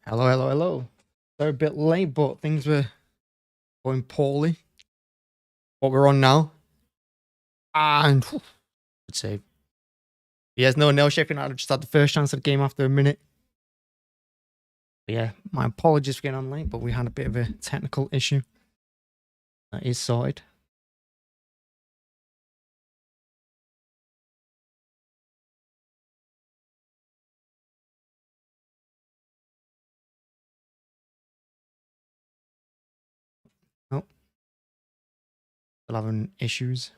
Hello, hello, hello. They're a bit late, but things were going poorly. What we're on now. And good save. Yes, no, Sheffield United just had the first chance of the game after a minute. But yeah, my apologies for getting on late, but we had a bit of a technical issue. That is sorted. Oh, still having issues.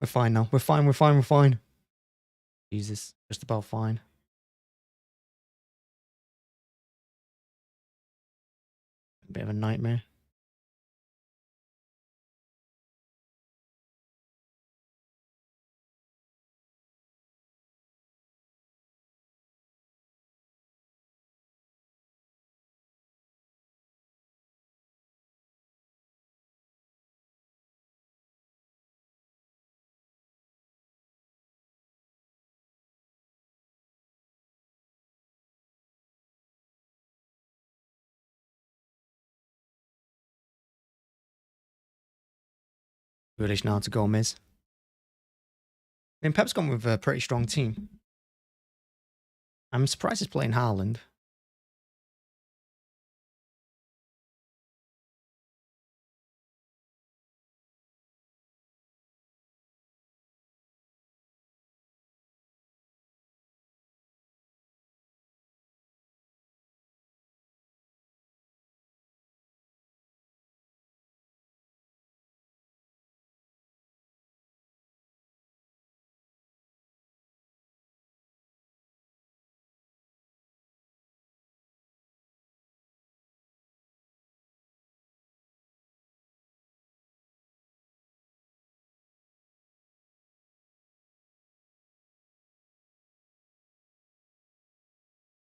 We're fine now. We're fine. Jesus, just about fine. A bit of a nightmare. Grealish now to Gomez. I mean, Pep's gone with a pretty strong team. I'm surprised he's playing Haaland.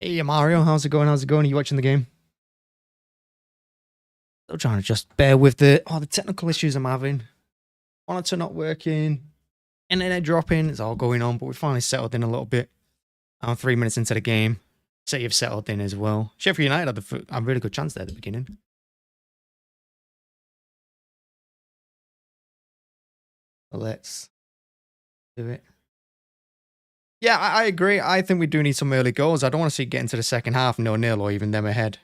Hey, Mario, how's it going? Are you watching the game? Still trying to just bear with the technical issues I'm having. Monitor not working, internet dropping, it's all going on, but we finally settled in a little bit. I'm 3 minutes into the game. City have settled in as well. Sheffield United had a really good chance there at the beginning. So let's do it. Yeah, I agree. I think we do need some early goals. I don't want to see it get into the second half 0-0 or even them ahead.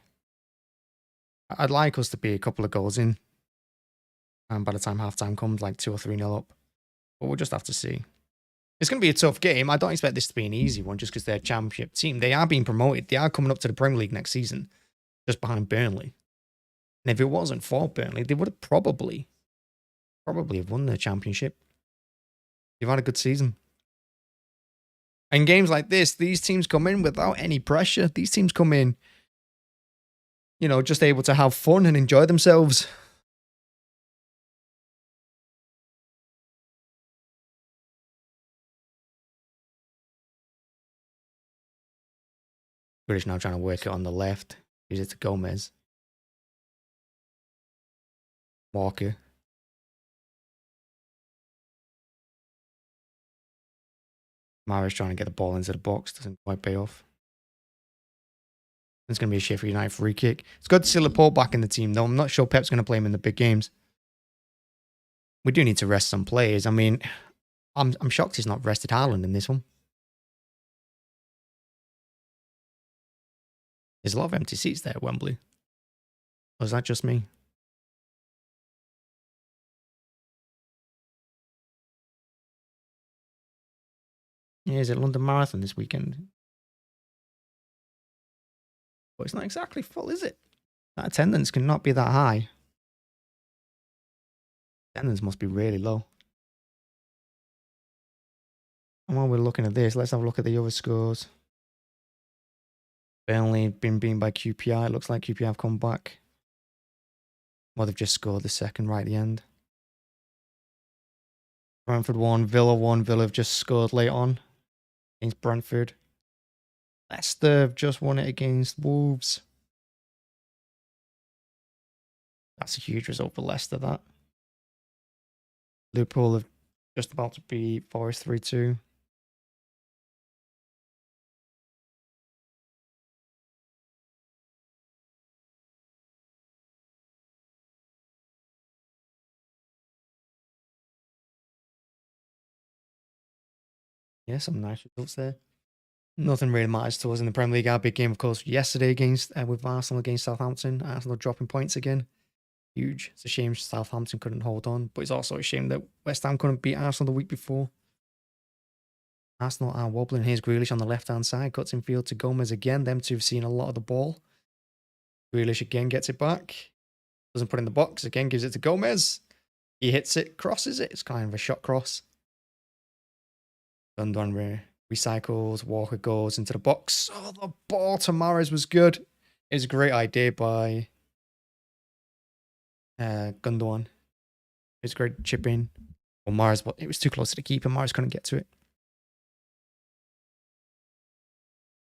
I'd like us to be a couple of goals in. And by the time halftime comes, like 2 or 3-0 up. But we'll just have to see. It's going to be a tough game. I don't expect this to be an easy one just because they're a championship team. They are being promoted. They are coming up to the Premier League next season, just behind Burnley. And if it wasn't for Burnley, they would have probably have won the championship. They've had a good season. And games like this, these teams come in without any pressure. These teams come in, just able to have fun and enjoy themselves. British now trying to work it on the left. Use it to Gomez. Walker. Mara's trying to get the ball into the box. Doesn't quite pay off. It's going to be a Sheffield United free kick. It's good to see Laporte back in the team, though. I'm not sure Pep's going to play him in the big games. We do need to rest some players. I mean, I'm shocked he's not rested Haaland in this one. There's a lot of empty seats there at Wembley. Or is that just me? Yeah, is it London Marathon this weekend? But it's not exactly full, is it? That attendance cannot be that high. Attendance must be really low. And while we're looking at this, let's have a look at the other scores. Burnley been beaten by QPR. It looks like QPR have come back. Well, they've just scored the second right at the end. Brentford 1, Villa 1. Villa have just scored late on against Brentford. Leicester have just won it against Wolves. That's a huge result for Leicester, that. Liverpool are just about to beat Forest 3-2. Yeah, some nice results there. Nothing really matters to us in the Premier League. Our big game, of course, yesterday against with Arsenal against Southampton. Arsenal dropping points again. Huge. It's a shame Southampton couldn't hold on, but it's also a shame that West Ham couldn't beat Arsenal the week before. Arsenal are wobbling. Here's Grealish on the left-hand side. Cuts in field to Gomez again. Them two have seen a lot of the ball. Grealish again gets it back. Doesn't put it in the box. Again gives it to Gomez. He hits it, crosses it. It's kind of a shot cross. Gundogan recycles. Walker goes into the box. Oh, the ball to Mahrez was good. It was a great idea by Gundogan. It was a great chip in. Well, Mahrez, it was too close to the keeper. Mahrez couldn't get to it.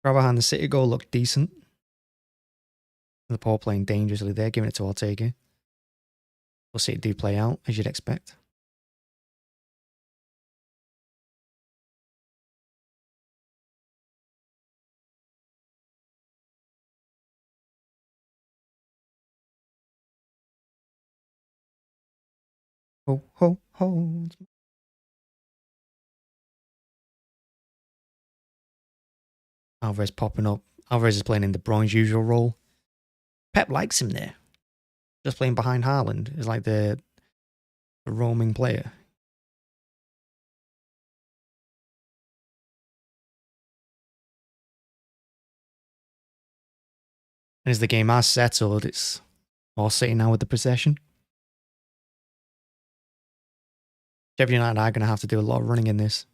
Brabham, the City goal looked decent. Liverpool playing dangerously there, giving it to Ortega. We'll see it do play out, as you'd expect. Ho, ho, ho. Alvarez popping up. Alvarez is playing in De Bruyne's usual role. Pep likes him there. Just playing behind Haaland is like the roaming player. And as the game has settled, it's all City now with the possession. Sheffield United are going to have to do a lot of running in this.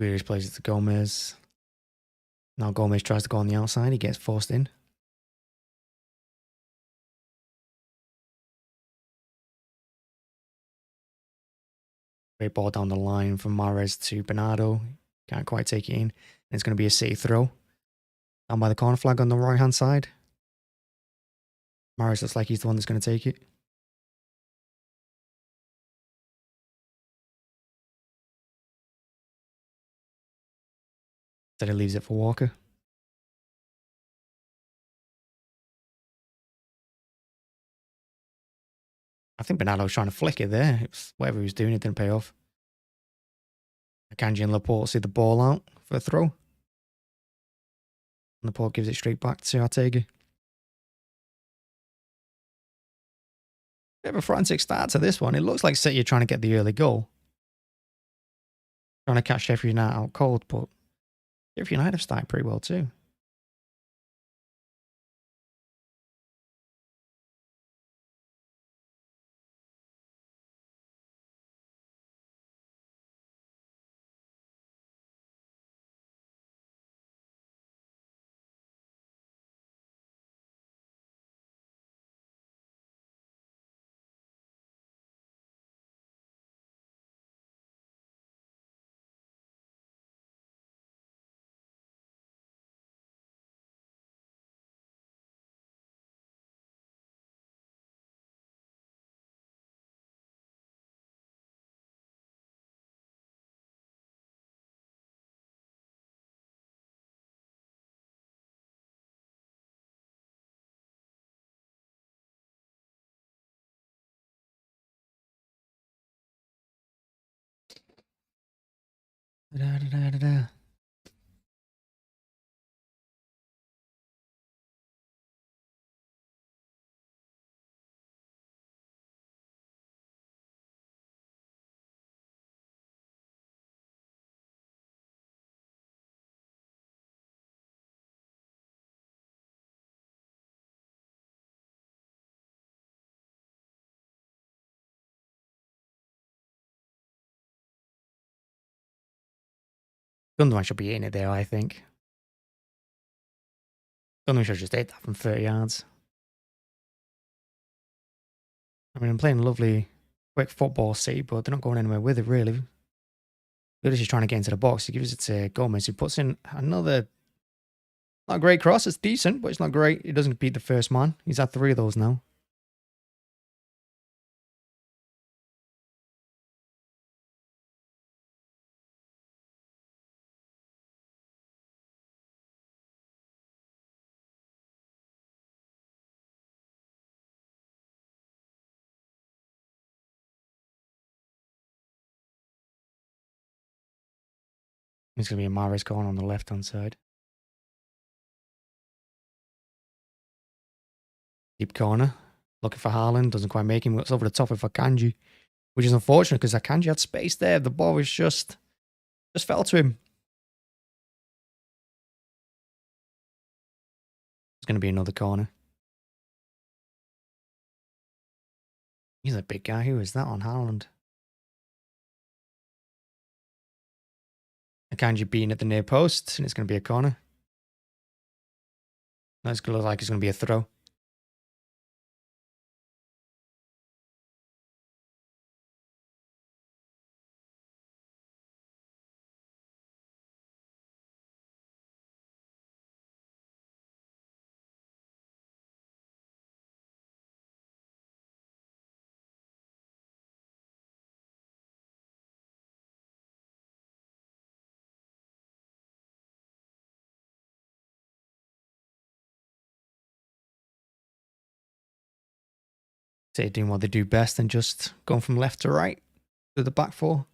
Grealish plays it to Gomez. Now Gomez tries to go on the outside. He gets forced in. Great ball down the line from Mahrez to Bernardo. Can't quite take it in. And it's going to be a City throw. Down by the corner flag on the right-hand side. Mahrez looks like he's the one that's going to take it. Instead, he leaves it for Walker. I think Bernardo was trying to flick it there. It was, whatever he was doing, it didn't pay off. Akanji and Laporte see the ball out for a throw. And Laporte gives it straight back to Ortega. Bit of a frantic start to this one. It looks like City are trying to get the early goal. Trying to catch Sheffield United out cold, but Sheffield United have started pretty well too. Da, da, da, da, da. Gundogan should be in it there, I think. Don't know if I should just hit that from 30 yards. I mean, I'm playing lovely, quick football, City, but they're not going anywhere with it, really. They're just trying to get into the box. He gives it to Gomez, who puts in another, not a great cross. It's decent, but it's not great. He doesn't beat the first man. He's had 3 of those now. It's going to be a Mahrez corner on the left-hand side. Deep corner. Looking for Haaland. Doesn't quite make him. Looks over the top of Akanji. Which is unfortunate because Akanji had space there. The ball was just fell to him. It's going to be another corner. He's a big guy. Who is that on Haaland? Akanji beating at the near post, and it's going to be a corner. That's going to look like it's going to be a throw. City doing what they do best and just going from left to right to the back 4.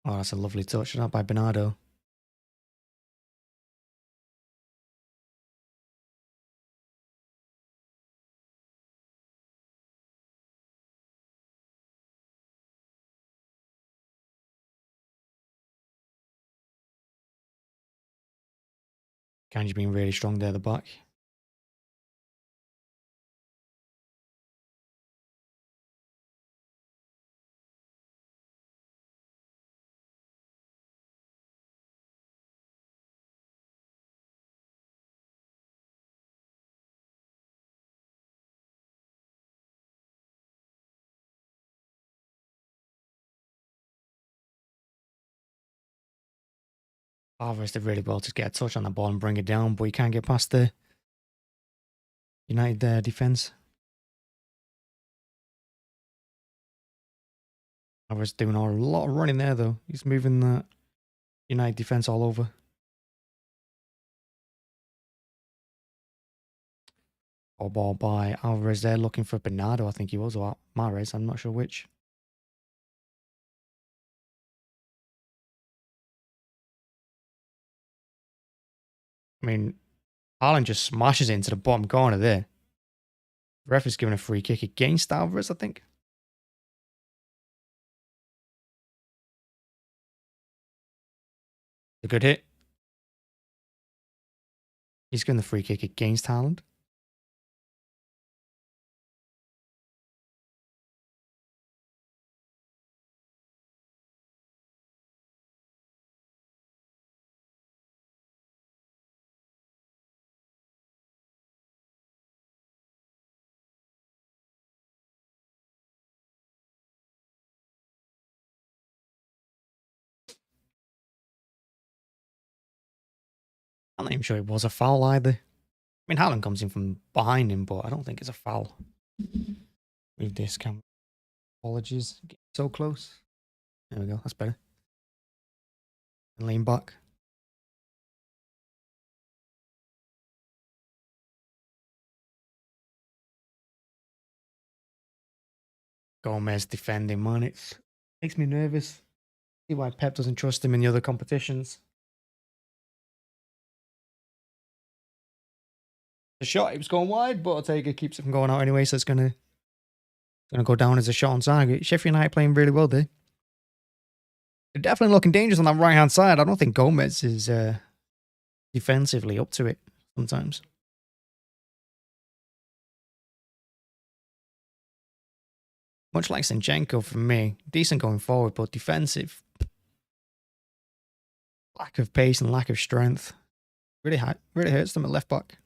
Oh, that's a lovely touch. Not by Bernardo. Kanji being really strong there at the back. Alvarez did really well to get a touch on the ball and bring it down, but he can't get past the United defence. Alvarez doing a lot of running there, though. He's moving the United defence all over. Ball by Alvarez there, looking for Bernardo, I think he was, or Mahrez, I'm not sure which. I mean, Haaland just smashes it into the bottom corner there. The ref is giving a free kick against Alvarez, I think. A good hit. He's getting the free kick against Haaland. I'm not even sure it was a foul either. I mean, Haaland comes in from behind him, but I don't think it's a foul. Move this camera. Apologies. Getting so close. There we go. That's better. And lean back. Gomez defending, man. It makes me nervous. See why Pep doesn't trust him in the other competitions. The shot, it was going wide, but Ortega keeps it from going out anyway, so it's gonna go down as a shot on target. Sheffield United playing really well there. They're definitely looking dangerous on that right-hand side. I don't think Gomez is defensively up to it sometimes. Much like Zinchenko for me. Decent going forward, but defensive. Lack of pace and lack of strength. Really hurts them at left back.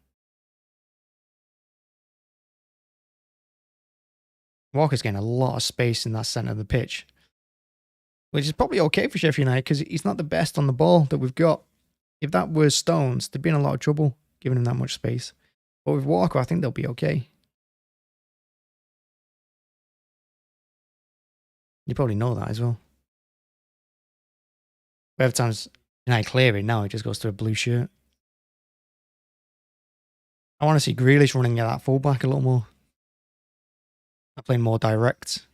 Walker's getting a lot of space in that centre of the pitch. Which is probably okay for Sheffield United because he's not the best on the ball that we've got. If that were Stones, they'd be in a lot of trouble giving him that much space. But with Walker, I think they'll be okay. You probably know that as well. But every time United clear it now, it just goes to a blue shirt. I want to see Grealish running at that fullback a little more. I'm playing more direct.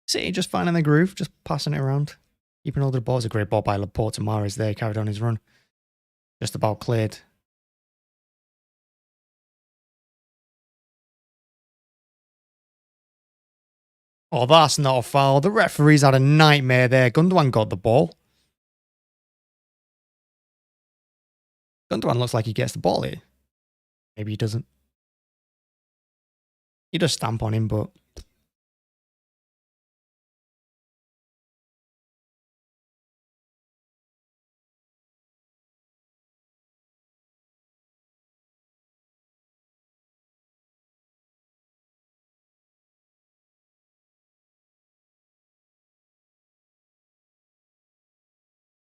City just finding the groove, just passing it around. Keeping all the balls. A great ball by Laporte Mahrez there, carried on his run. Just about cleared. Oh, that's not a foul. The referee's had a nightmare there. Gundogan got the ball. Gundogan looks like he gets the ball here. Maybe he doesn't. He does stamp on him, but...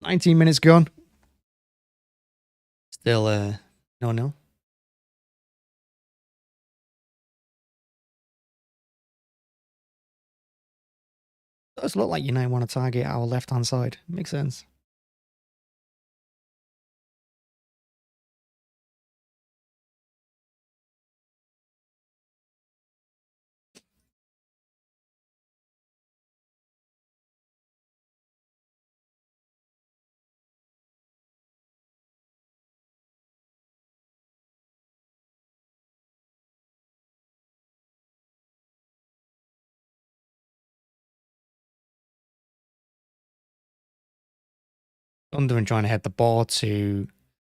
"19 minutes gone. Still, 0-0. Does look like United want to target our left-hand side. Makes sense. Gundogan trying to head the ball to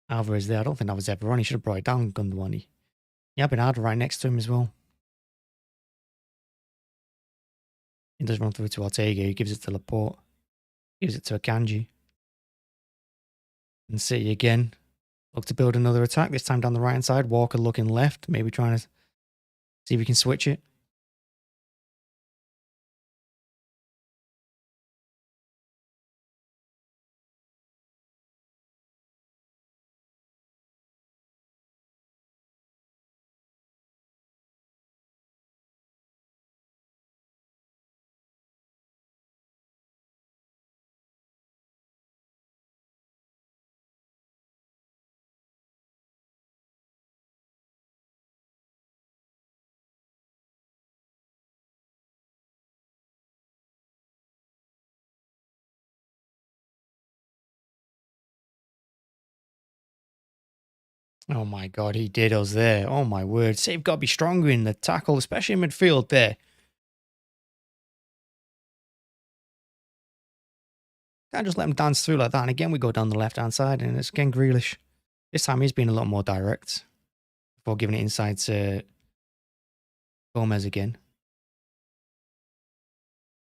Alvarez there. I don't think that was ever on. He should have brought it down, Gundogan. Yeah, Bernardo right next to him as well. He does run through to Ortega. He gives it to Laporte. Gives it to Akanji. And City again. Look to build another attack. This time down the right-hand side. Walker looking left. Maybe trying to see if we can switch it. Oh my God, he did us there. Oh my word. City've got to be stronger in the tackle, especially in midfield there. Can't just let him dance through like that. And again, we go down the left-hand side, and it's again Grealish. This time he's been a lot more direct before giving it inside to Gomez again.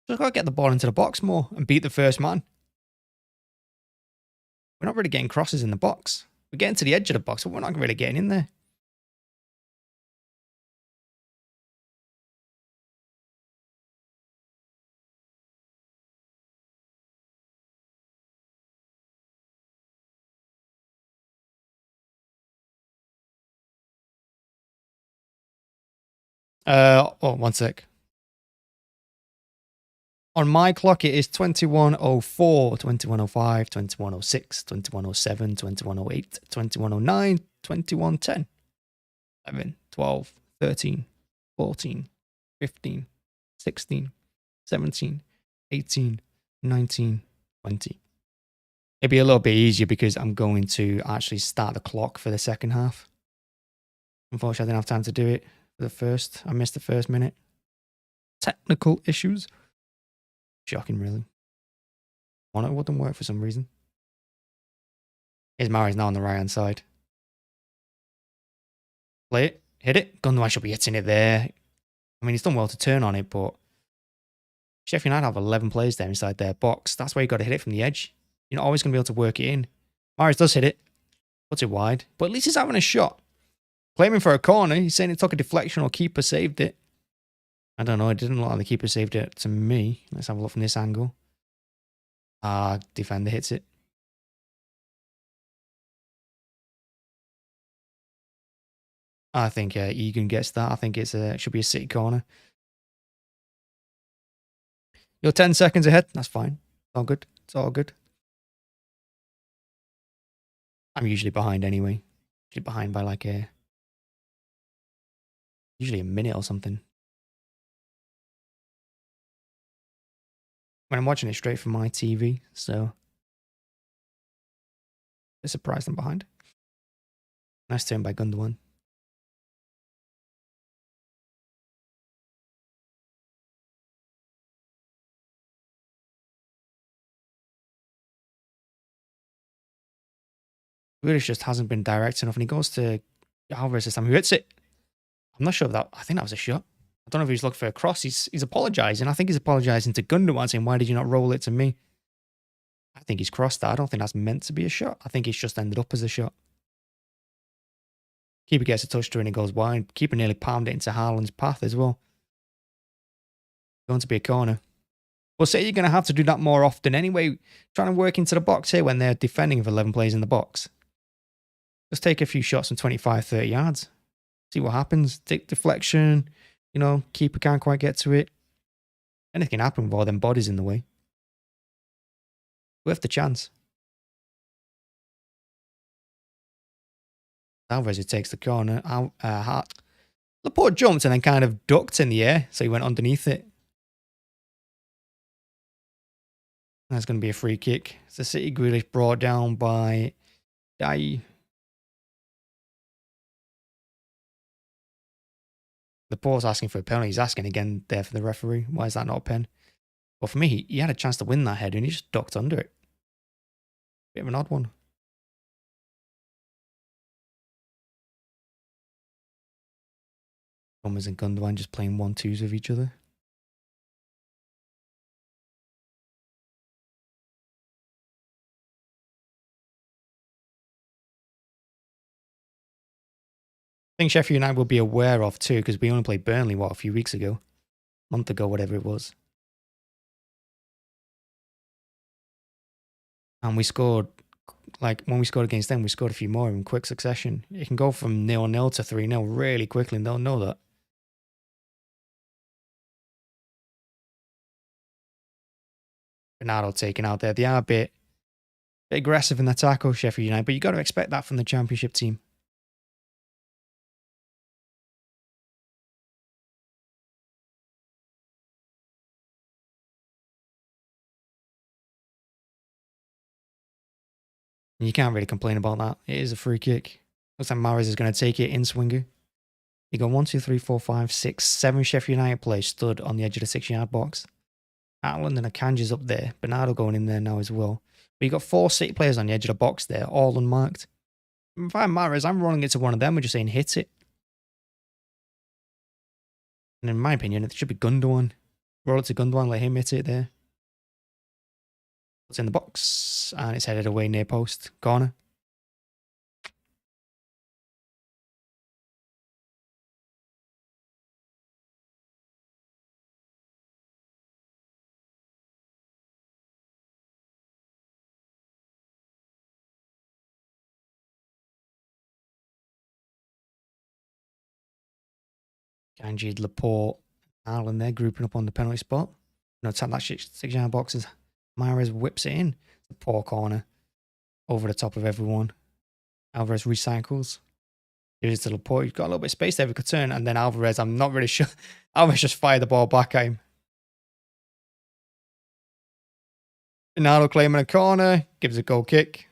Just got to get the ball into the box more and beat the first man. We're not really getting crosses in the box. We're getting to the edge of the box, but we're not really getting in there. Oh, 1 sec. On my clock, it is 21:04, 21:05, 21:06, 21:07, 21:08, 21:09, 21:10, 11, 12, 13, 14, 15, 16, 17, 18, 19, 20. It'd be a little bit easier because I'm going to actually start the clock for the second half. Unfortunately, I didn't have time to do it for the first. I missed the first minute. Technical issues. Shocking, really. It wouldn't work for some reason. Here's Mari's now on the right-hand side. Play it. Hit it. Gundogan should be hitting it there. I mean, he's done well to turn on it, but Sheffield United have 11 players there inside their box. That's why you got to hit it from the edge. You're not always going to be able to work it in. Maris does hit it. Puts it wide. But at least he's having a shot. Claiming for a corner. He's saying it took a deflection or keeper saved it. I don't know. It didn't look like the keeper saved it to me. Let's have a look from this angle. Defender hits it. I think Egan gets that. I think it should be a City corner. You're 10 seconds ahead. That's fine. It's all good. It's all good. I'm usually behind anyway. Usually behind by like usually a minute or something. When I'm watching it straight from my TV, so I'm surprised I'm behind. Nice turn by Gundogan. Grealish just hasn't been direct enough, and he goes to Alvarez this time. Who hits it? I'm not sure if that. I think that was a shot. I don't know if he's looking for a cross. He's apologising. I think he's apologising to Gundogan, saying, "Why did you not roll it to me?" I think he's crossed that. I don't think that's meant to be a shot. I think it's just ended up as a shot. Keeper gets a touch to it and it goes wide. Keeper nearly palmed it into Haaland's path as well. Going to be a corner. Well, say you're going to have to do that more often anyway. Trying to work into the box here when they're defending with 11 players in the box. Just take a few shots from 25, 30 yards. See what happens. Take deflection. You know, keeper can't quite get to it. Anything can happen with all them bodies in the way. Worth the chance. Alvarez who takes the corner. Laporte jumped and then kind of ducked in the air, so he went underneath it. That's going to be a free kick. It's a City Grealish brought down by Dai. Laporte's asking for a penalty. He's asking again there for the referee. Why is that not a pen? Well, for me, he had a chance to win that header and he just ducked under it. Bit of an odd one. Thomas and Gundogan just playing 1-2s with each other. I think Sheffield United will be aware of too, because we only played Burnley, a few weeks ago? A month ago, whatever it was. And we scored, like, when we scored against them, we scored a few more in quick succession. It can go from 0-0 to 3-0 really quickly, and they'll know that. Bernardo taken out there. They are a bit aggressive in the tackle, Sheffield United, but you got to expect that from the Championship team. And you can't really complain about that. It is a free kick. Looks like Mahrez is going to take it in swinger. You got 1, 2, 3, 4, 5, 6, 7 Sheffield United players stood on the edge of the 6-yard box. Haaland and Akanji's up there. Bernardo going in there now as well. But you got 4 City players on the edge of the box there, all unmarked. If I'm Mahrez, I'm running it to one of them and just saying hit it. And in my opinion, it should be Gundogan. Roll it to Gundogan, let him hit it there. It's in the box and it's headed away near post. Corner. Kanji, Laporte, Haaland there grouping up on the penalty spot. No, tap that 6-yard box as Mahrez whips it in. It's a poor corner. Over the top of everyone. Alvarez recycles. Gives it to Laporte. He's got a little bit of space there. We could turn. And then Alvarez, I'm not really sure. Alvarez just fired the ball back at him. Bernardo claiming a corner. Gives a goal kick.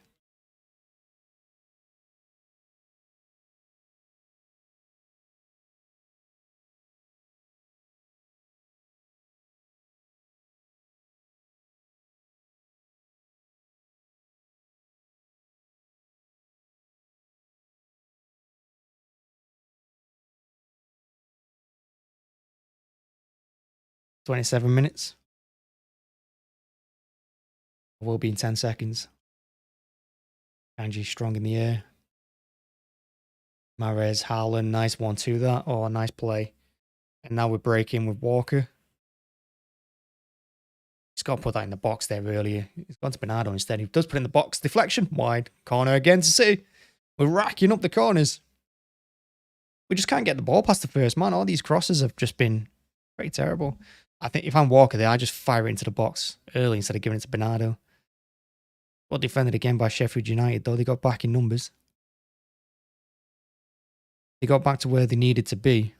"27 minutes. Will be in 10 seconds. Kanji strong in the air. Mahrez, Haaland, nice 1-2 that. Oh, nice play. And now we're breaking with Walker. He's got to put that in the box there earlier. He's gone to Bernardo instead. He does put it in the box. Deflection, wide. Corner again to City. We're racking up the corners. We just can't get the ball past the first man. All these crosses have just been pretty terrible. I think if I'm Walker there, I just fire it into the box early instead of giving it to Bernardo. Well defended again by Sheffield United, though. They got back in numbers. They got back to where they needed to be.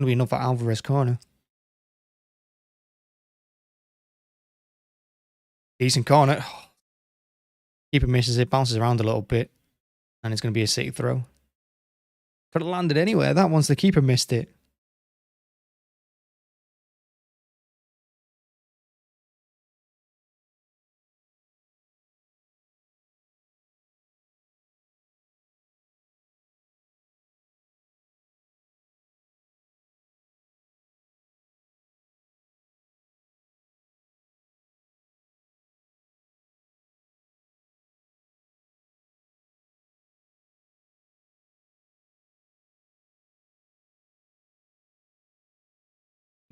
Going to be another Alvarez corner. Decent corner. Keeper misses it, bounces around a little bit. And it's going to be a City throw. Could have landed anywhere. That one's the keeper missed it.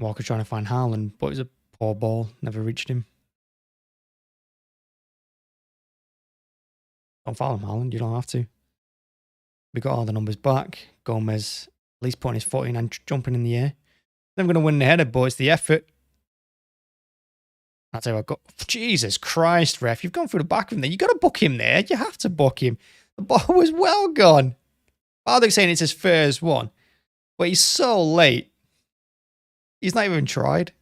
Walker trying to find Haaland, but it was a poor ball. Never reached him. Don't foul him, Haaland. You don't have to. We got all the numbers back. Gomez at least putting his foot in and jumping in the air. Never going to win the header, but it's the effort. I'll tell you what, Jesus Christ, ref. You've gone through the back of him there. You got to book him there. You have to book him. The ball was well gone. Baldic's saying it's his first one, but he's so late. He's not even tried.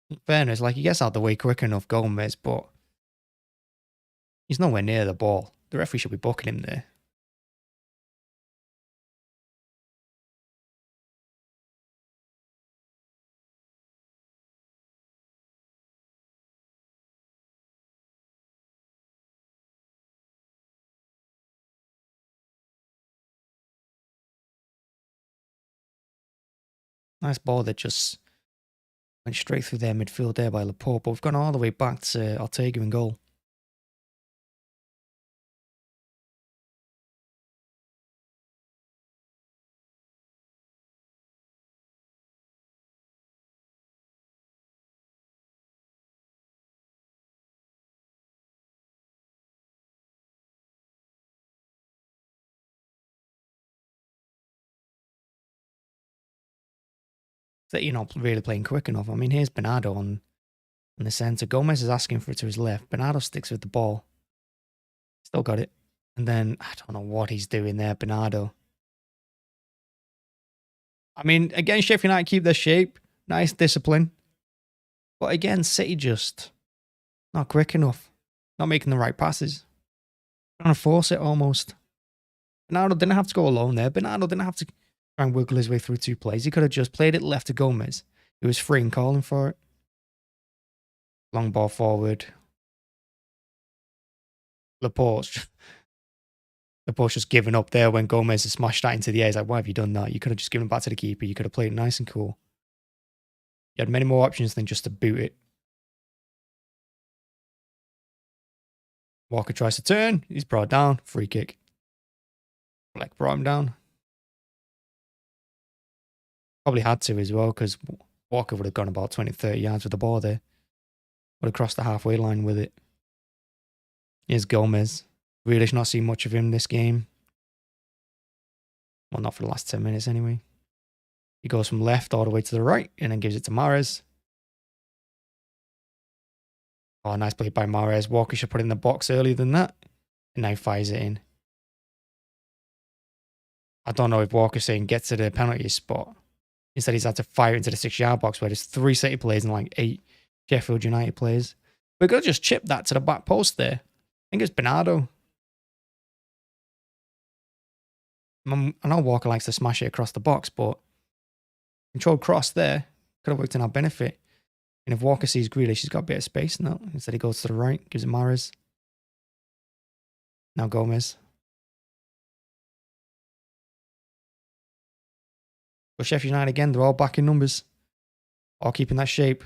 In fairness, like he gets out the way quick enough, Gomez, but he's nowhere near the ball. The referee should be booking him there. Nice ball that just went straight through their midfield there by Laporte, but we've gone all the way back to Ortega in goal. That you're not really playing quick enough. I mean, here's Bernardo on the centre. Gomez is asking for it to his left. Bernardo sticks with the ball. Still got it. And then, I don't know what he's doing there, Bernardo. I mean, again, Sheffield United keep their shape. Nice discipline. But again, City just not quick enough. Not making the right passes. Trying to force it almost. Bernardo didn't have to go alone there. Bernardo didn't have to try and wiggle his way through two plays. He could have just played it left to Gomez. He was free and calling for it. Long ball forward. Laporte's just given up there when Gomez has smashed that into the air. He's like, why have you done that? You could have just given it back to the keeper. You could have played it nice and cool. You had many more options than just to boot it. Walker tries to turn. He's brought down. Free kick. Black brought him down. Probably had to as well because Walker would have gone about 20, 30 yards with the ball there. Would have crossed the halfway line with it. Here's Gomez. Really not seen much of him this game. Well, not for the last 10 minutes anyway. He goes from left all the way to the right and then gives it to Mahrez. Oh, nice play by Mahrez. Walker should put it in the box earlier than that. And now fires it in. I don't know if Walker's saying get to the penalty spot. Instead, he's had to fire into the 6-yard box where there's 3 City players and like 8 Sheffield United players. We're going to just chip that to the back post there. I think it's Bernardo. I know Walker likes to smash it across the box, but controlled cross there could have worked in our benefit. And if Walker sees Grealish, he's got a bit of space now. Instead, he goes to the right, gives it Mahrez. Now Gomez. But Sheffield United again, they're all back in numbers. All keeping that shape.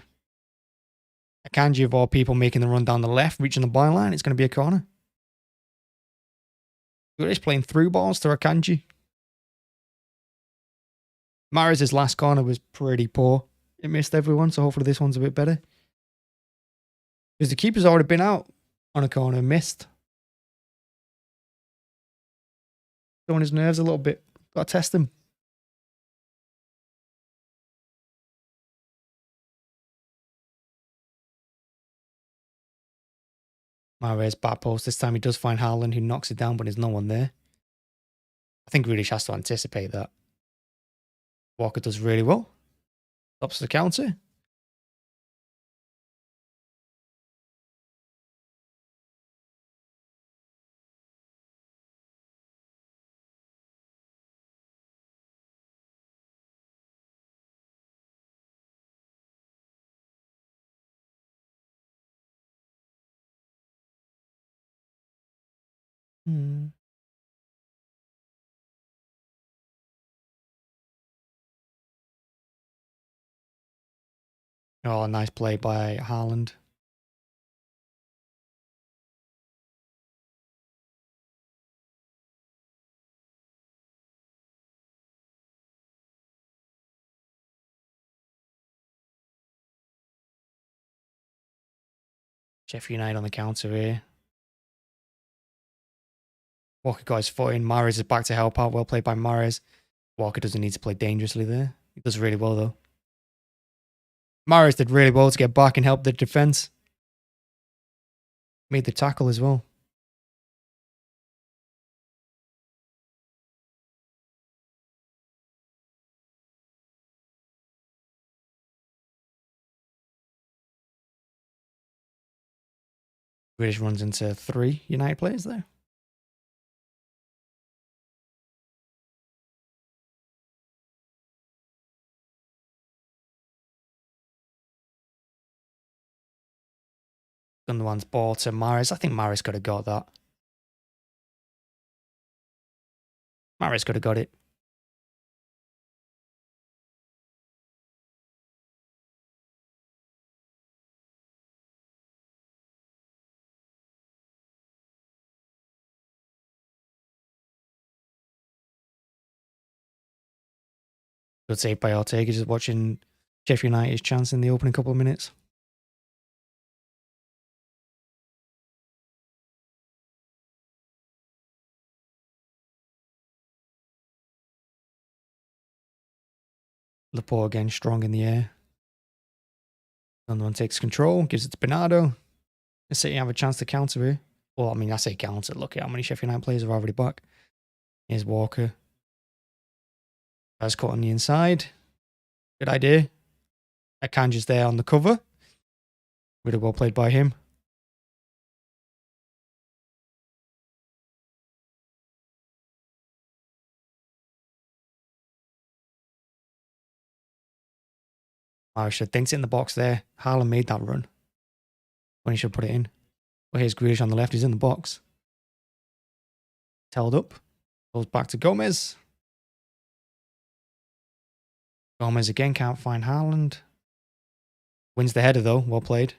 Akanji of all people making the run down the left, reaching the byline. It's going to be a corner. Grealish playing through balls to Akanji. Mahrez's last corner was pretty poor. It missed everyone, so hopefully this one's a bit better. Because the keeper's already been out on a corner, missed. Showing his nerves a little bit. Got to test him. Mahrez back post. This time he does find Haaland, who knocks it down, but there's no one there. I think Grealish has to anticipate that. Walker does really well. Stops the counter. Oh, nice play by Haaland. Sheffield United on the counter here. Walker got his foot in. Mahrez is back to help out. Well played by Mahrez. Walker doesn't need to play dangerously there. He does really well, though. Mahrez did really well to get back and help the defence. Made the tackle as well. British runs into 3 United players there. Gundogan's ball to Mahrez. I think Mahrez could have got that. Mahrez could have got it. Good save by Ortega, just watching Sheffield United's chance in the opening couple of minutes. Laporte again strong in the air. Gundogan takes control, gives it to Bernardo. Let's say you have a chance to counter here. Well, I mean, I say counter. Look at how many Sheffield United players are already back. Here's Walker. Has caught on the inside. Good idea. Akanji's there on the cover. Really well played by him. Mahrez thinks it in the box there. Haaland made that run when he should put it in. Well, here's Grealish on the left. He's in the box. Held up. Goes back to Gomez. Gomez again can't find Haaland. Wins the header though. Well played.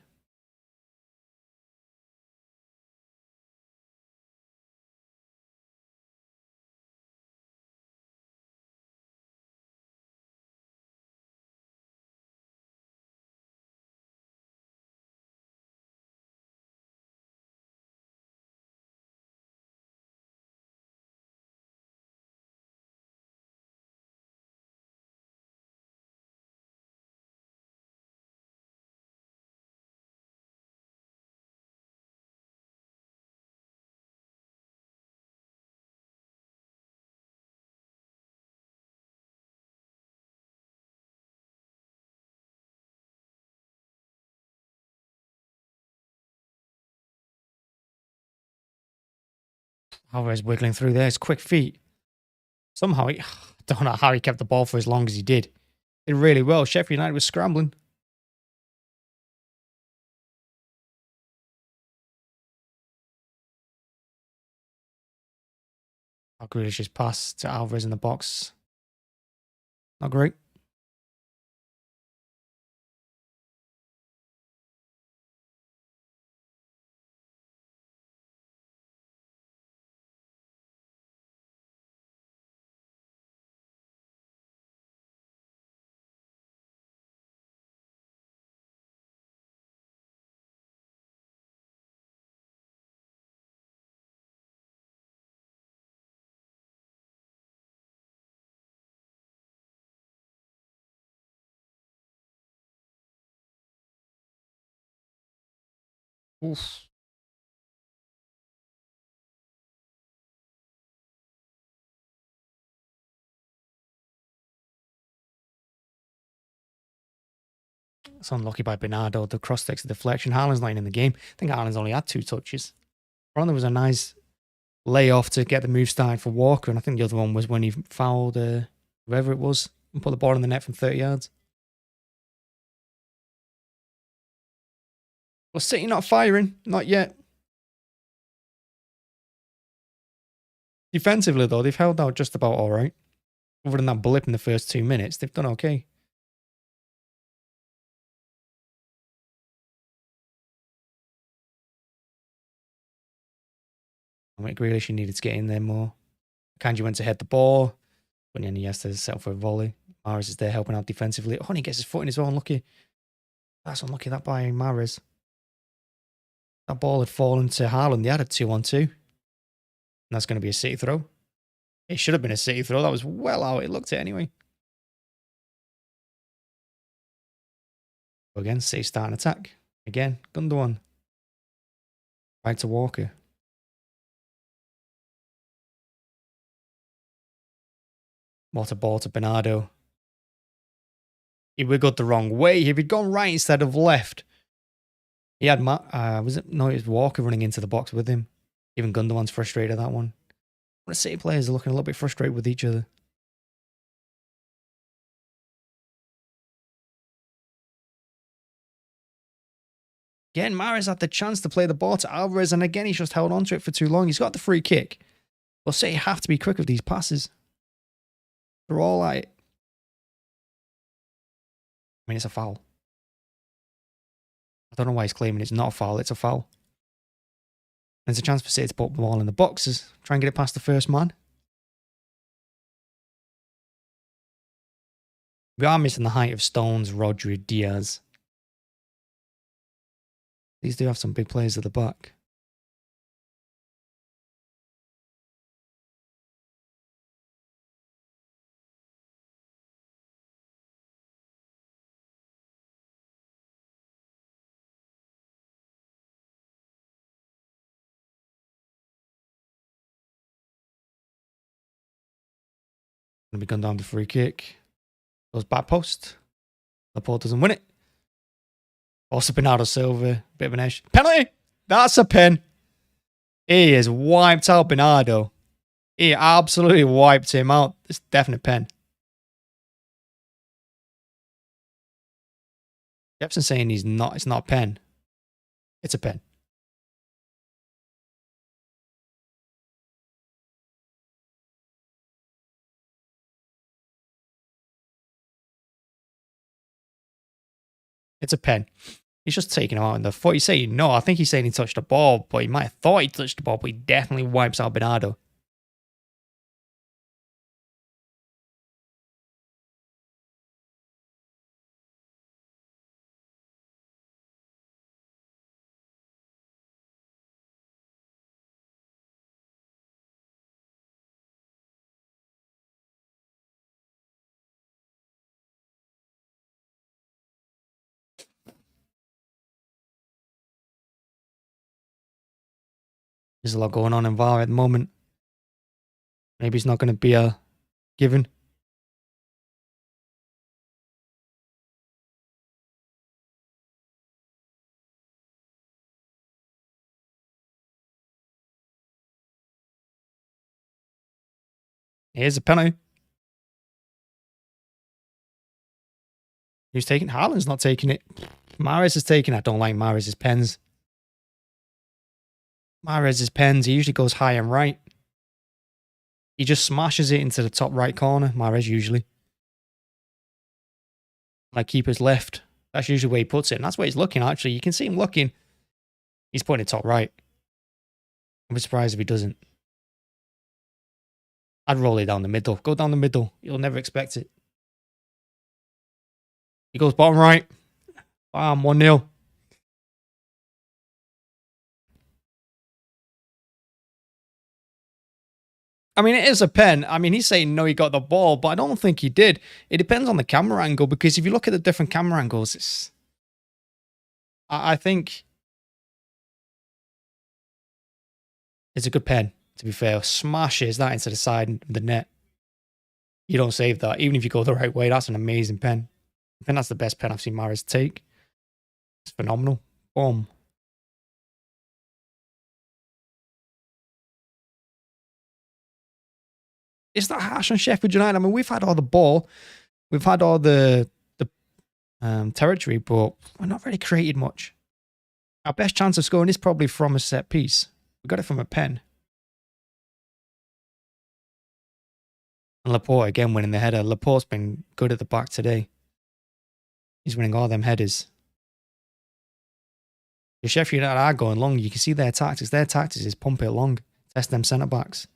Alvarez wiggling through there. His quick feet. Somehow, I don't know how he kept the ball for as long as he did. Did really well. Sheffield United was scrambling. Grealish's pass to Alvarez in the box. Not great. Oof. It's unlucky by Bernardo. The cross takes a deflection. Haaland's not in the game. I think Haaland's only had 2 touches. There was a nice layoff to get the move started for Walker, and I think the other one was when he fouled whoever it was and put the ball in the net from 30 yards. Well, City not firing. Not yet. Defensively, though, they've held out just about all right. Other than that blip in the first 2 minutes, they've done okay. I think Grealish needed to get in there more. Kanji went to head the ball, but then he has to settle for a volley. Mahrez is there helping out defensively. Oh, and he gets his foot in his own. Unlucky. That's unlucky, that by Mahrez. That ball had fallen to Haaland. They had a 2-on-2. And that's going to be a City throw. It should have been a City throw. That was well out. It looked it anyway. Again, City starting attack. Again, Gundogan. Back to Walker. What a ball to Bernardo. He wiggled the wrong way. If he'd gone right instead of left, he had was it? No, it was Walker running into the box with him. Even Gundogan's frustrated at that one. The City players are looking a little bit frustrated with each other. Again, Mahrez had the chance to play the ball to Alvarez, and again, he's just held on to it for too long. He's got the free kick. Well, City have to be quick with these passes. They're all at it. I mean, it's a foul. I don't know why he's claiming it's not a foul. It's a foul. There's a chance for City to put the ball in the boxes. Try and get it past the first man. We are missing the height of Stones, Rodri, Diaz. These do have some big players at the back. Going to be gone down to free kick. Goes back post. Laporte doesn't win it. Also Bernardo Silva. Bit of an edge. Penalty! That's a pen. He has wiped out Bernardo. He absolutely wiped him out. It's definite pen. Jepson's saying it's not a pen. It's a pen. It's a pen. He's just taking him out in the foot. He's saying no. I think he's saying he touched the ball, but he might have thought he touched the ball, but he definitely wipes out Bernardo. There's a lot going on in VAR at the moment. Maybe it's not going to be a given. Here's a penalty. Who's taking? Haaland's not taking it. Mahrez is taking it. I don't like Mahrez's pens. Mahrez's pens, he usually goes high and right. He just smashes it into the top right corner, Mahrez usually. Like keeper's left. That's usually where he puts it. And that's where he's looking, actually. You can see him looking. He's putting it top right. I'd be surprised if he doesn't. I'd roll it down the middle. Go down the middle. You'll never expect it. He goes bottom right. Bam, 1-0. I mean, it is a pen. I mean, he's saying, no, he got the ball, but I don't think he did. It depends on the camera angle, because if you look at the different camera angles, it's... I think it's a good pen, to be fair. Smashes that into the side of the net. You don't save that. Even if you go the right way, that's an amazing pen. I think that's the best pen I've seen Mahrez take. It's phenomenal. Boom. Is that harsh on Sheffield United? I mean, we've had all the ball. We've had all the territory, but we're not really created much. Our best chance of scoring is probably from a set piece. We got it from a pen. And Laporte again winning the header. Laporte's been good at the back today. He's winning all them headers. The Sheffield United are going long. You can see their tactics. Their tactics is pump it long. Test them centre-backs.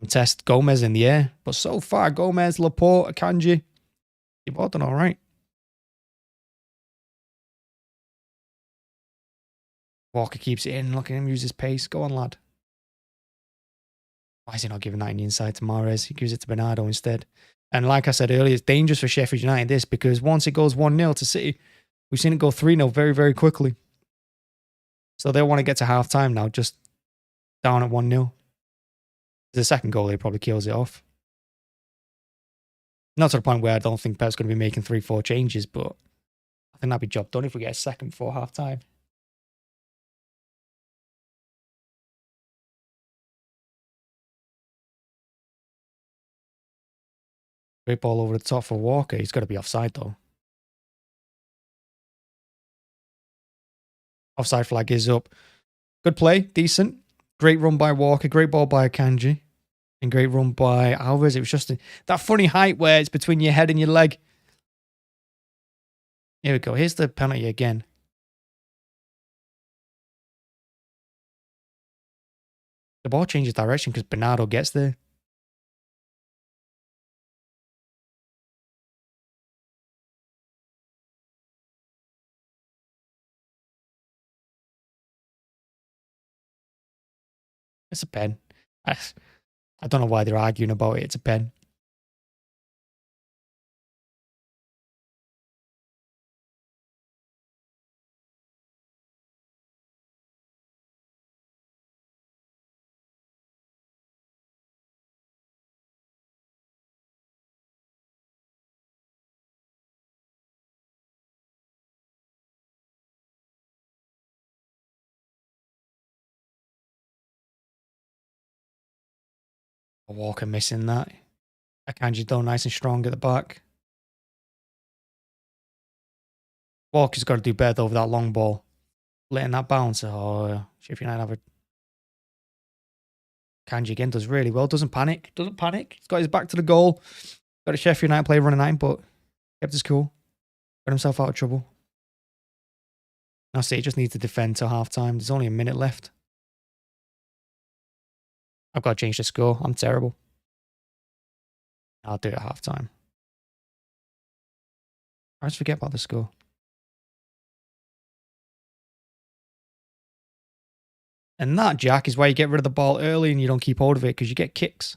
And test Gomez in the air. But so far, Gomez, Laporte, Akanji, they've all done all right. Walker keeps it in. Look at him use his pace. Go on, lad. Why is he not giving that in the inside to Mahrez? He gives it to Bernardo instead. And like I said earlier, it's dangerous for Sheffield United, this, because once it goes 1-0 to City, we've seen it go 3-0 very, very quickly. So they'll want to get to half-time now, just down at 1-0. The second goal, he probably kills it off. Not to the point where I don't think Pep's going to be making 3-4 changes, but I think that'd be job done if we get a second before half-time. Great ball over the top for Walker. He's got to be offside, though. Offside flag is up. Good play. Decent. Great run by Walker. Great ball by Akanji. And great run by Alvarez. It was just that funny height where it's between your head and your leg. Here we go. Here's the penalty again. The ball changes direction because Bernardo gets there. It's a pen. I don't know why they're arguing about it. It's a pen. Walker missing that. Akanji though nice and strong at the back. Walker's got to do better over that long ball. Letting that bounce. Oh, Sheffield United have a... Akanji again does really well. Doesn't panic. Doesn't panic. He's got his back to the goal. Got a Sheffield United player running 9, but kept his cool. Got himself out of trouble. Now City just needs to defend till half-time. There's only a minute left. I've got to change the score. I'm terrible. I'll do it at half-time. I just forget about the score. And that, Jack, is why you get rid of the ball early and you don't keep hold of it, because you get kicks.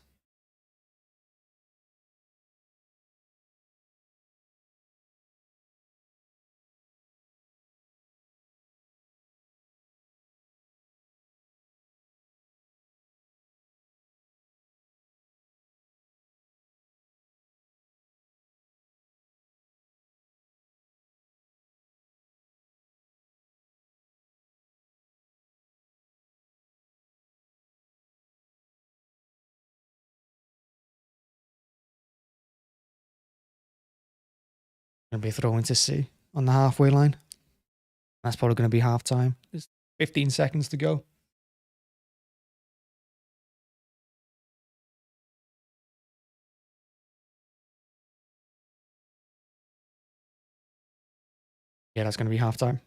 Going to be throwing to C on the halfway line. That's probably going to be half time. There's 15 seconds to go. Yeah, that's going to be half time.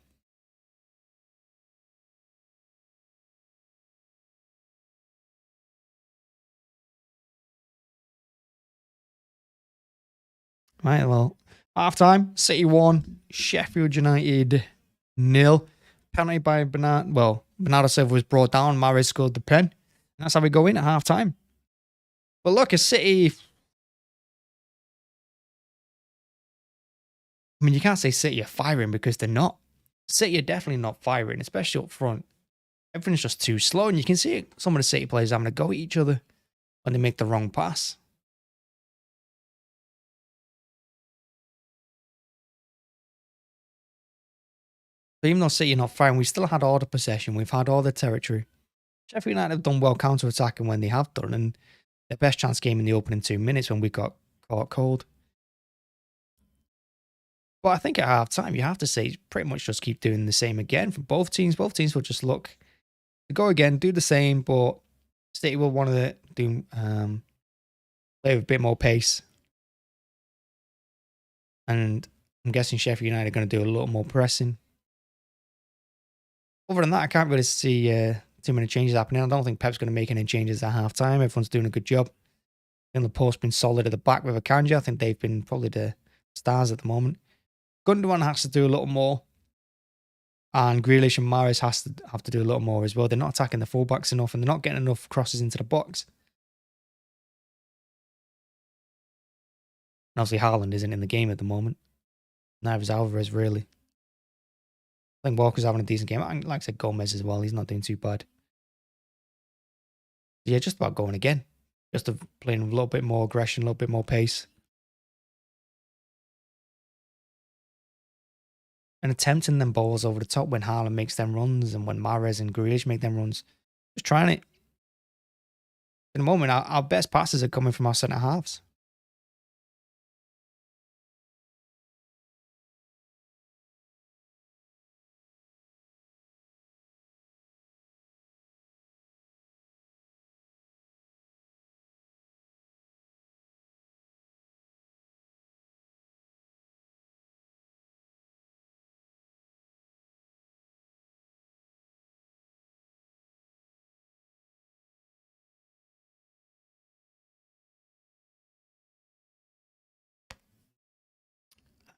Right, well, half time. City 1, Sheffield United 0. Penalty by Bernardo. Well, Bernardo Silva was brought down. Mahrez scored the pen. And that's how we go in at half time. But look, a City. I mean, you can't say City are firing because they're not. City are definitely not firing, especially up front. Everything's just too slow, and you can see some of the City players having to go at each other when they make the wrong pass. But even though City are not firing, we still had all the possession. We've had all the territory. Sheffield United have done well counter-attacking when they have done, and their best chance came in the opening 2 minutes when we got caught cold. But I think at half time, you have to say pretty much just keep doing the same again for both teams. Both teams will just look to go again, do the same, but City will want to do play with a bit more pace. And I'm guessing Sheffield United are going to do a little more pressing. Other than that, I can't really see too many changes happening. I don't think Pep's going to make any changes at half time. Everyone's doing a good job. And the post's been solid at the back with Akanji. I think they've been probably the stars at the moment. Gundogan has to do a little more. And Grealish and Mahrez have to do a little more as well. They're not attacking the fullbacks enough, and they're not getting enough crosses into the box. And obviously, Haaland isn't in the game at the moment. Neither is Alvarez, really. I think Walker's having a decent game. Like I said, Gomez as well. He's not doing too bad. Yeah, just about going again. Just playing a little bit more aggression, a little bit more pace. And attempting them balls over the top when Haaland makes them runs and when Mahrez and Grealish make them runs. Just trying it. In the moment, our best passes are coming from our centre halves.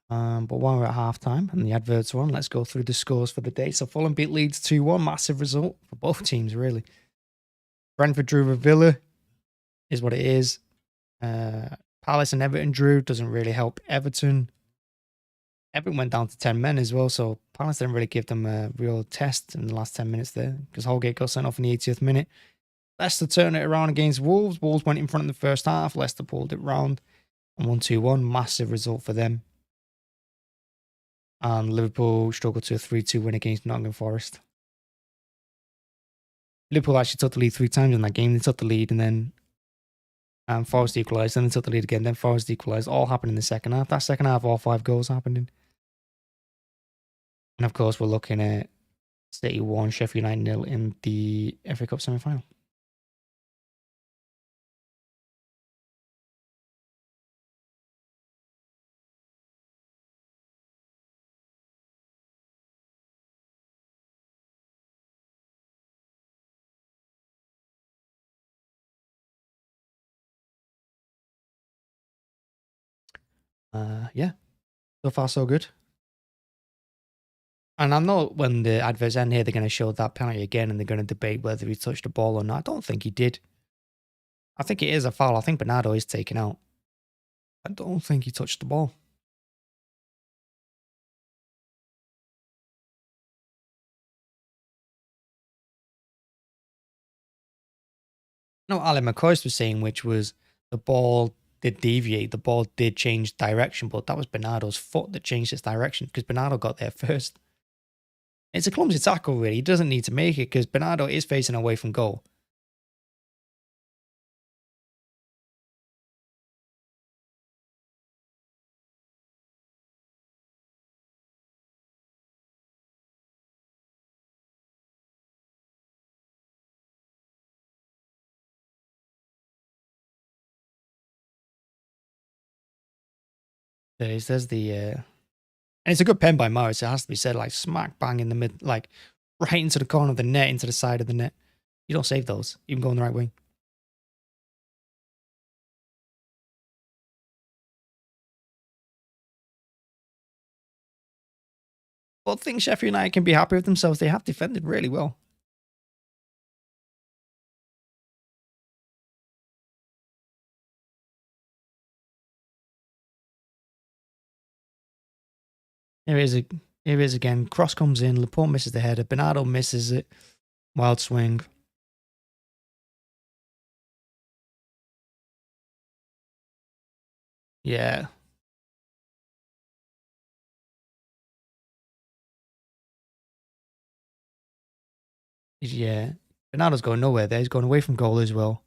But while we're at half time and the adverts are on, let's go through the scores for the day. So Fulham beat Leeds 2-1. Massive result for both teams, really. Brentford drew with Villa is what it is. Palace and Everton drew. Doesn't really help Everton. Everton went down to 10 men as well, so Palace didn't really give them a real test in the last 10 minutes there because Holgate got sent off in the 80th minute. Leicester turned it around against Wolves. Wolves went in front in the first half. Leicester pulled it round and won 2-1. Massive result for them. And Liverpool struggled to a 3-2 win against Nottingham Forest. Liverpool actually took the lead 3 times in that game. They took the lead and then Forest equalised. Then they took the lead again. Then Forest equalised. All happened in the second half. That second half, all 5 goals happened in. And of course, we're looking at City 1, Sheffield United 0 in the FA Cup semi-final. Yeah, so far so good. And I know when the adverts end here, they're going to show that penalty again and they're going to debate whether he touched the ball or not. I don't think he did. I think it is a foul. I think Bernardo is taken out. I don't think he touched the ball. No, Ali McCoy was saying, which was the ball did deviate. The ball did change direction, but that was Bernardo's foot that changed its direction because Bernardo got there first. It's a clumsy tackle, really. He doesn't need to make it because Bernardo is facing away from goal. There's the and it's a good pen by Morris. It has to be said, like smack bang in the mid, like right into the corner of the net, into the side of the net. You don't save those, even going the right wing. But I think Sheffield United can be happy with themselves. They have defended really well. Here it is again. Cross comes in. Laporte misses the header. Bernardo misses it. Wild swing. Yeah. Yeah. Bernardo's going nowhere there. He's going away from goal as well.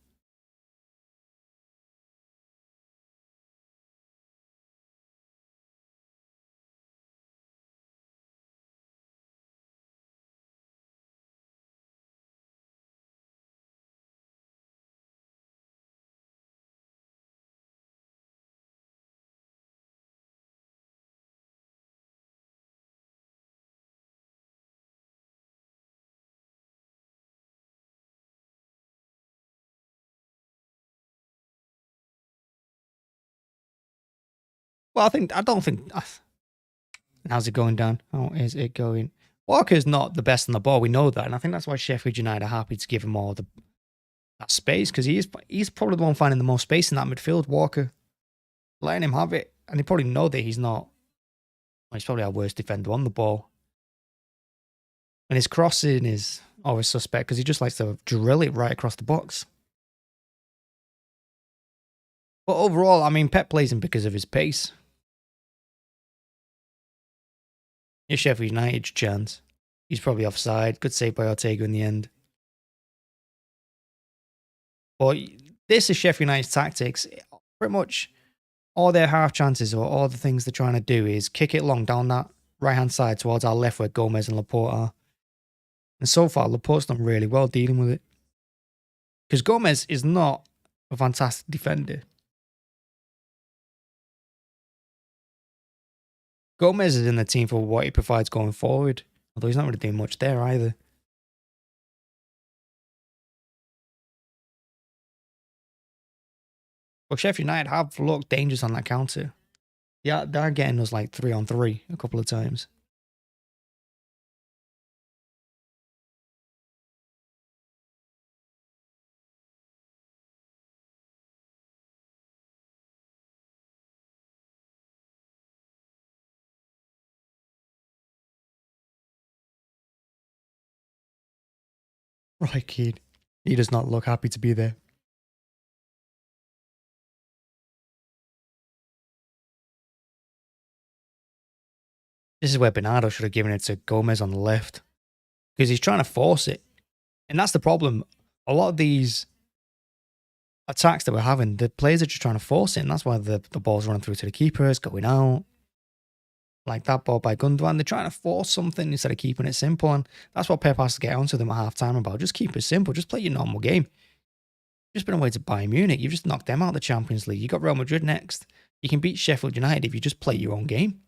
Well, I don't think. How's it going down? How is it going? Walker's not the best on the ball. We know that, and I think that's why Sheffield United are happy to give him all that space because he's probably the one finding the most space in that midfield. Walker, letting him have it, and they probably know that he's not. Well, he's probably our worst defender on the ball, and his crossing is always suspect because he just likes to drill it right across the box. But overall, I mean, Pep plays him because of his pace. Here's Sheffield United's chance. He's probably offside. Good save by Ortega in the end. But this is Sheffield United's tactics. Pretty much all their half chances or all the things they're trying to do is kick it long down that right-hand side towards our left where Gomez and Laporte are. And so far, Laporte's done really well dealing with it. Because Gomez is not a fantastic defender. Gomez is in the team for what he provides going forward. Although he's not really doing much there either. But Sheffield United have looked dangerous on that counter. Yeah, they're getting us like 3-on-3 a couple of times. Right, kid. He does not look happy to be there. This is where Bernardo should have given it to Gomez on the left. Because he's trying to force it. And that's the problem. A lot of these attacks that we're having, the players are just trying to force it. And that's why the ball's running through to the keepers, going out. Like that ball by Gundogan. They're trying to force something instead of keeping it simple. And that's what Pep has to get onto them at half time about. Just keep it simple. Just play your normal game. You've just been away to Bayern Munich. You've just knocked them out of the Champions League. You got Real Madrid next. You can beat Sheffield United if you just play your own game.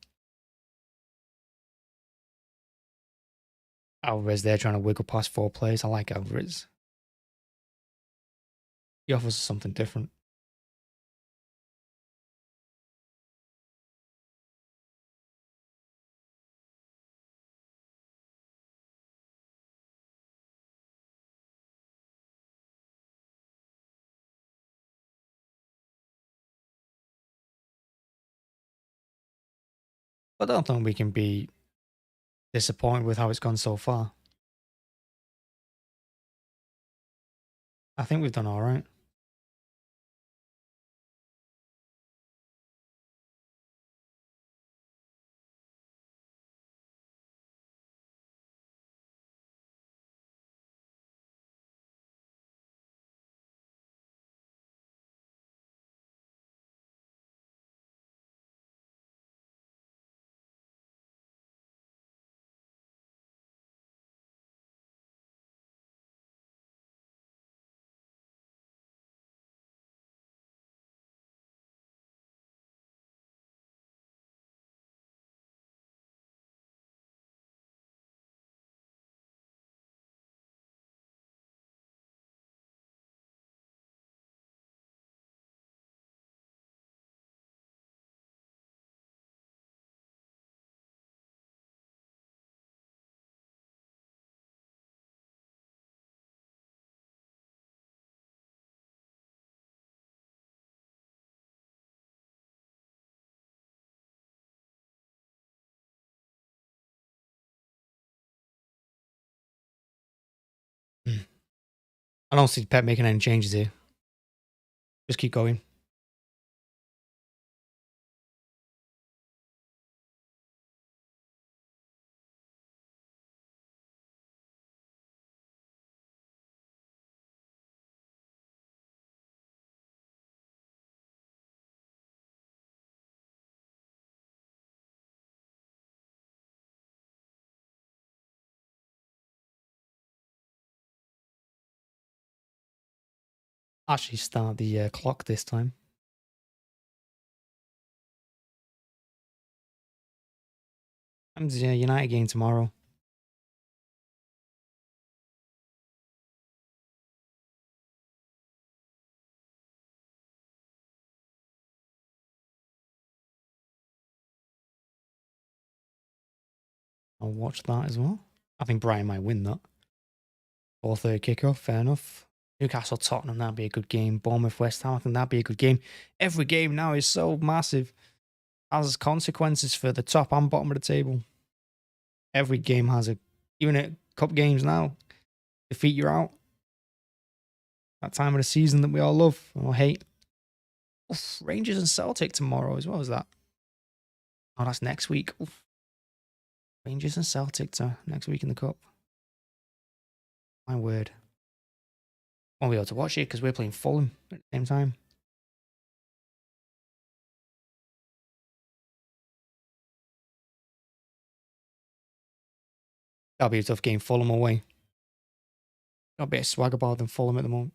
Alvarez there trying to wiggle past 4 players. I like Alvarez. He offers something different. But I don't think we can be disappointed with how it's gone so far. I think we've done all right. I don't see Pep making any changes here. Just keep going. Actually start the clock this time. Time's the United game tomorrow. I'll watch that as well. I think Bruyne might win that. 4:30 kickoff, fair enough. Newcastle Tottenham, that'd be a good game. Bournemouth West Ham, I think that'd be a good game. Every game now is so massive. Has consequences for the top and bottom of the table. Every game has a, even at cup games now, defeat you're out. That time of the season that we all love or hate. Oof, Rangers and Celtic tomorrow as well as that. Oh, that's next week. Oof. Rangers and Celtic next week in the cup. My word. Won't be able to watch it because we're playing Fulham at the same time. That'll be a tough game. Fulham away. Got a bit of swag about them, Fulham at the moment.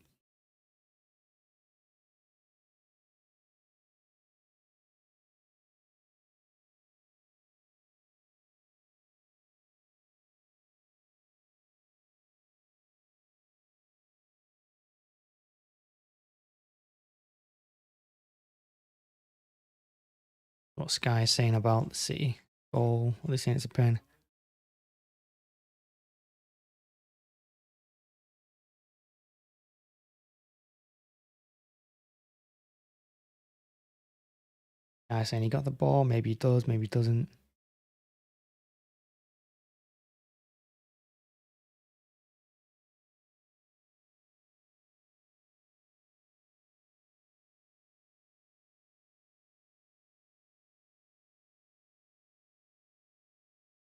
What Sky is saying about the City goal. What are they saying it's a pen? Guy saying he got the ball. Maybe he does, maybe he doesn't.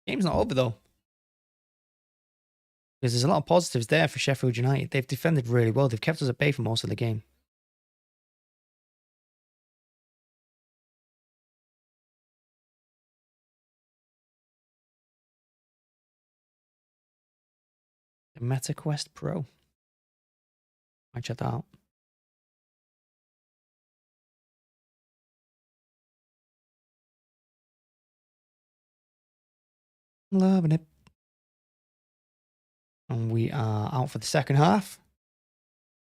Game's not over though. Because there's a lot of positives there for Sheffield United. They've defended really well. They've kept us at bay for most of the game. The MetaQuest Pro. I check that out. Loving it. And we are out for the second half.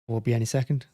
Will be any second.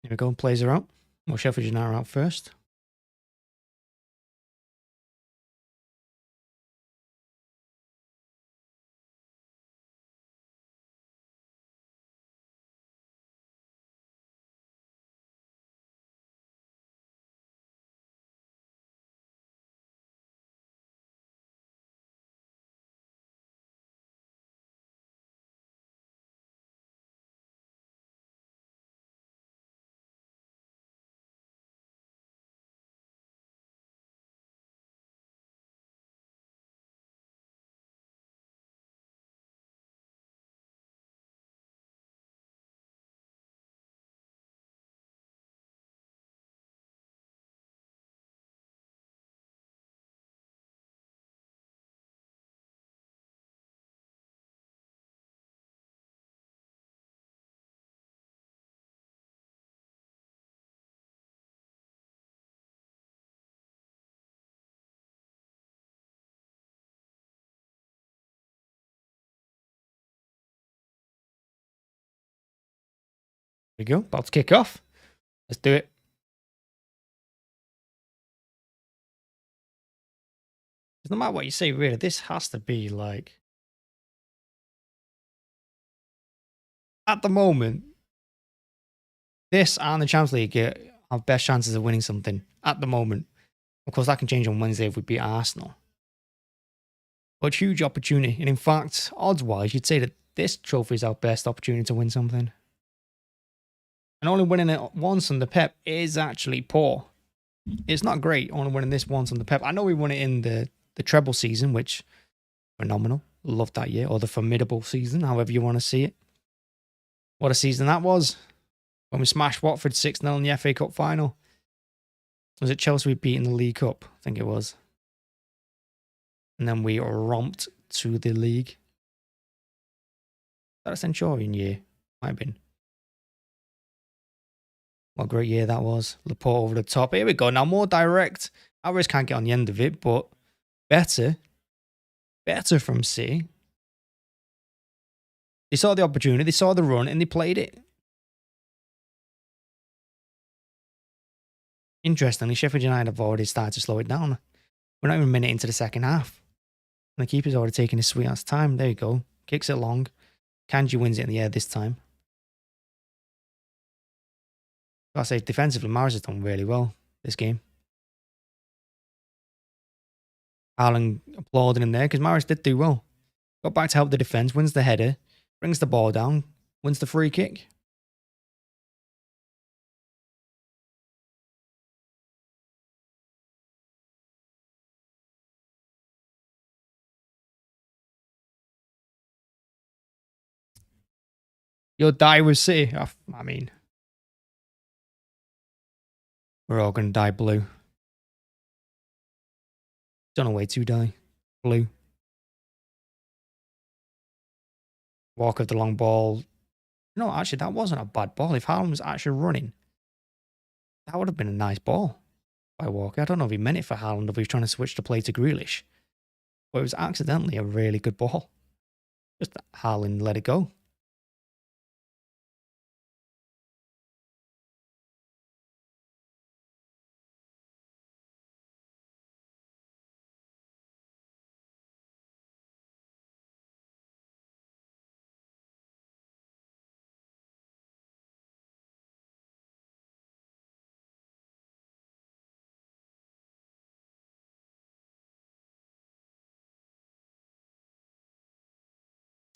Here we go. Plays are out. Well, Sheffield United are out first. we go. About to kick off. Let's do it. No matter what you say, really, this has to be like... At the moment, this and the Champions League have best chances of winning something. At the moment. Of course, that can change on Wednesday if we beat Arsenal. But huge opportunity. And in fact, odds-wise, you'd say that this trophy is our best opportunity to win something. And only winning it once under Pep is actually poor. It's not great, only winning this once under Pep. I know we won it in the treble season, which phenomenal. Loved that year. Or the formidable season, however you want to see it. What a season that was. When we smashed Watford 6-0 in the FA Cup final. Was it Chelsea we beat in the League Cup? I think it was. And then we romped to the league. Is that a Centurion year? Might have been. What a great year that was. Laporte over the top. Here we go. Now more direct. Alvarez can't get on the end of it, but better. Better from City. They saw the opportunity, they saw the run, and they played it. Interestingly, Sheffield United have already started to slow it down. We're not even a minute into the second half. And the keeper's already taking his sweet ass time. There you go. Kicks it long. Kanji wins it in the air this time. Gotta say, defensively, Mahrez has done really well this game. Haaland applauding him there because Mahrez did do well. Got back to help the defence, wins the header, brings the ball down, wins the free kick. You'll die with City. I mean, we're all going to die blue. Don't know way to die. Blue. Walk of the long ball. No, actually, that wasn't a bad ball. If Haaland was actually running, that would have been a nice ball by Walker. I don't know if he meant it for Haaland or if he was trying to switch the play to Grealish. But it was accidentally a really good ball. Just that Haaland let it go.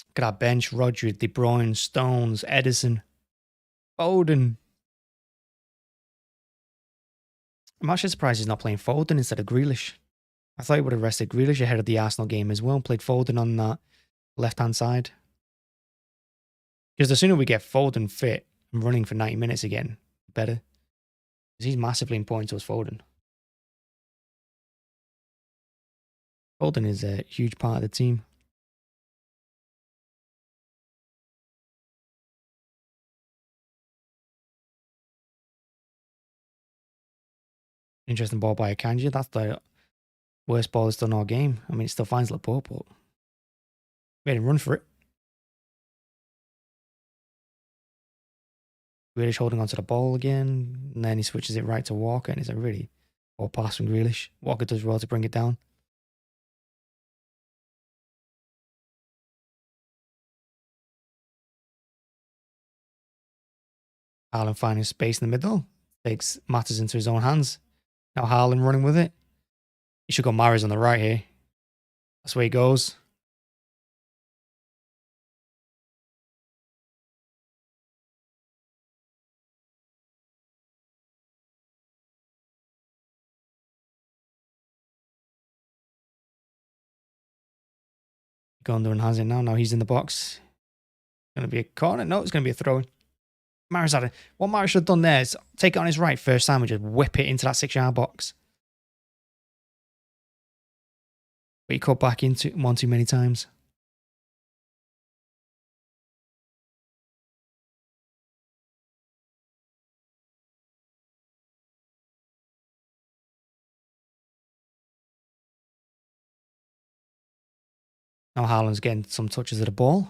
Look at our bench. Rodri, De Bruyne, Stones, Edison, Foden. I'm actually surprised he's not playing Foden instead of Grealish. I thought he would have rested Grealish ahead of the Arsenal game as well. Played Foden on that left-hand side. Because the sooner we get Foden fit and running for 90 minutes again, the better. Because he's massively important to us, Foden. Foden is a huge part of the team. Interesting ball by Akanji. That's the worst ball that's done all game. I mean, it still finds Laporte, but made him run for it. Grealish holding onto the ball again. And then he switches it right to Walker. And it's a really poor pass from Grealish. Walker does well to bring it down. Haaland finding space in the middle. Takes matters into his own hands. Now Haaland running with it. He should go Mahrez on the right here. That's where he goes. Gondor has it now. Now he's in the box. Going to be a corner. No, it's going to be a throw-in. Mahrez had it. What Mahrez should have done there is take it on his right first time and just whip it into that 6-yard box. But he cut back into one too many times. Now Haaland's getting some touches of the ball.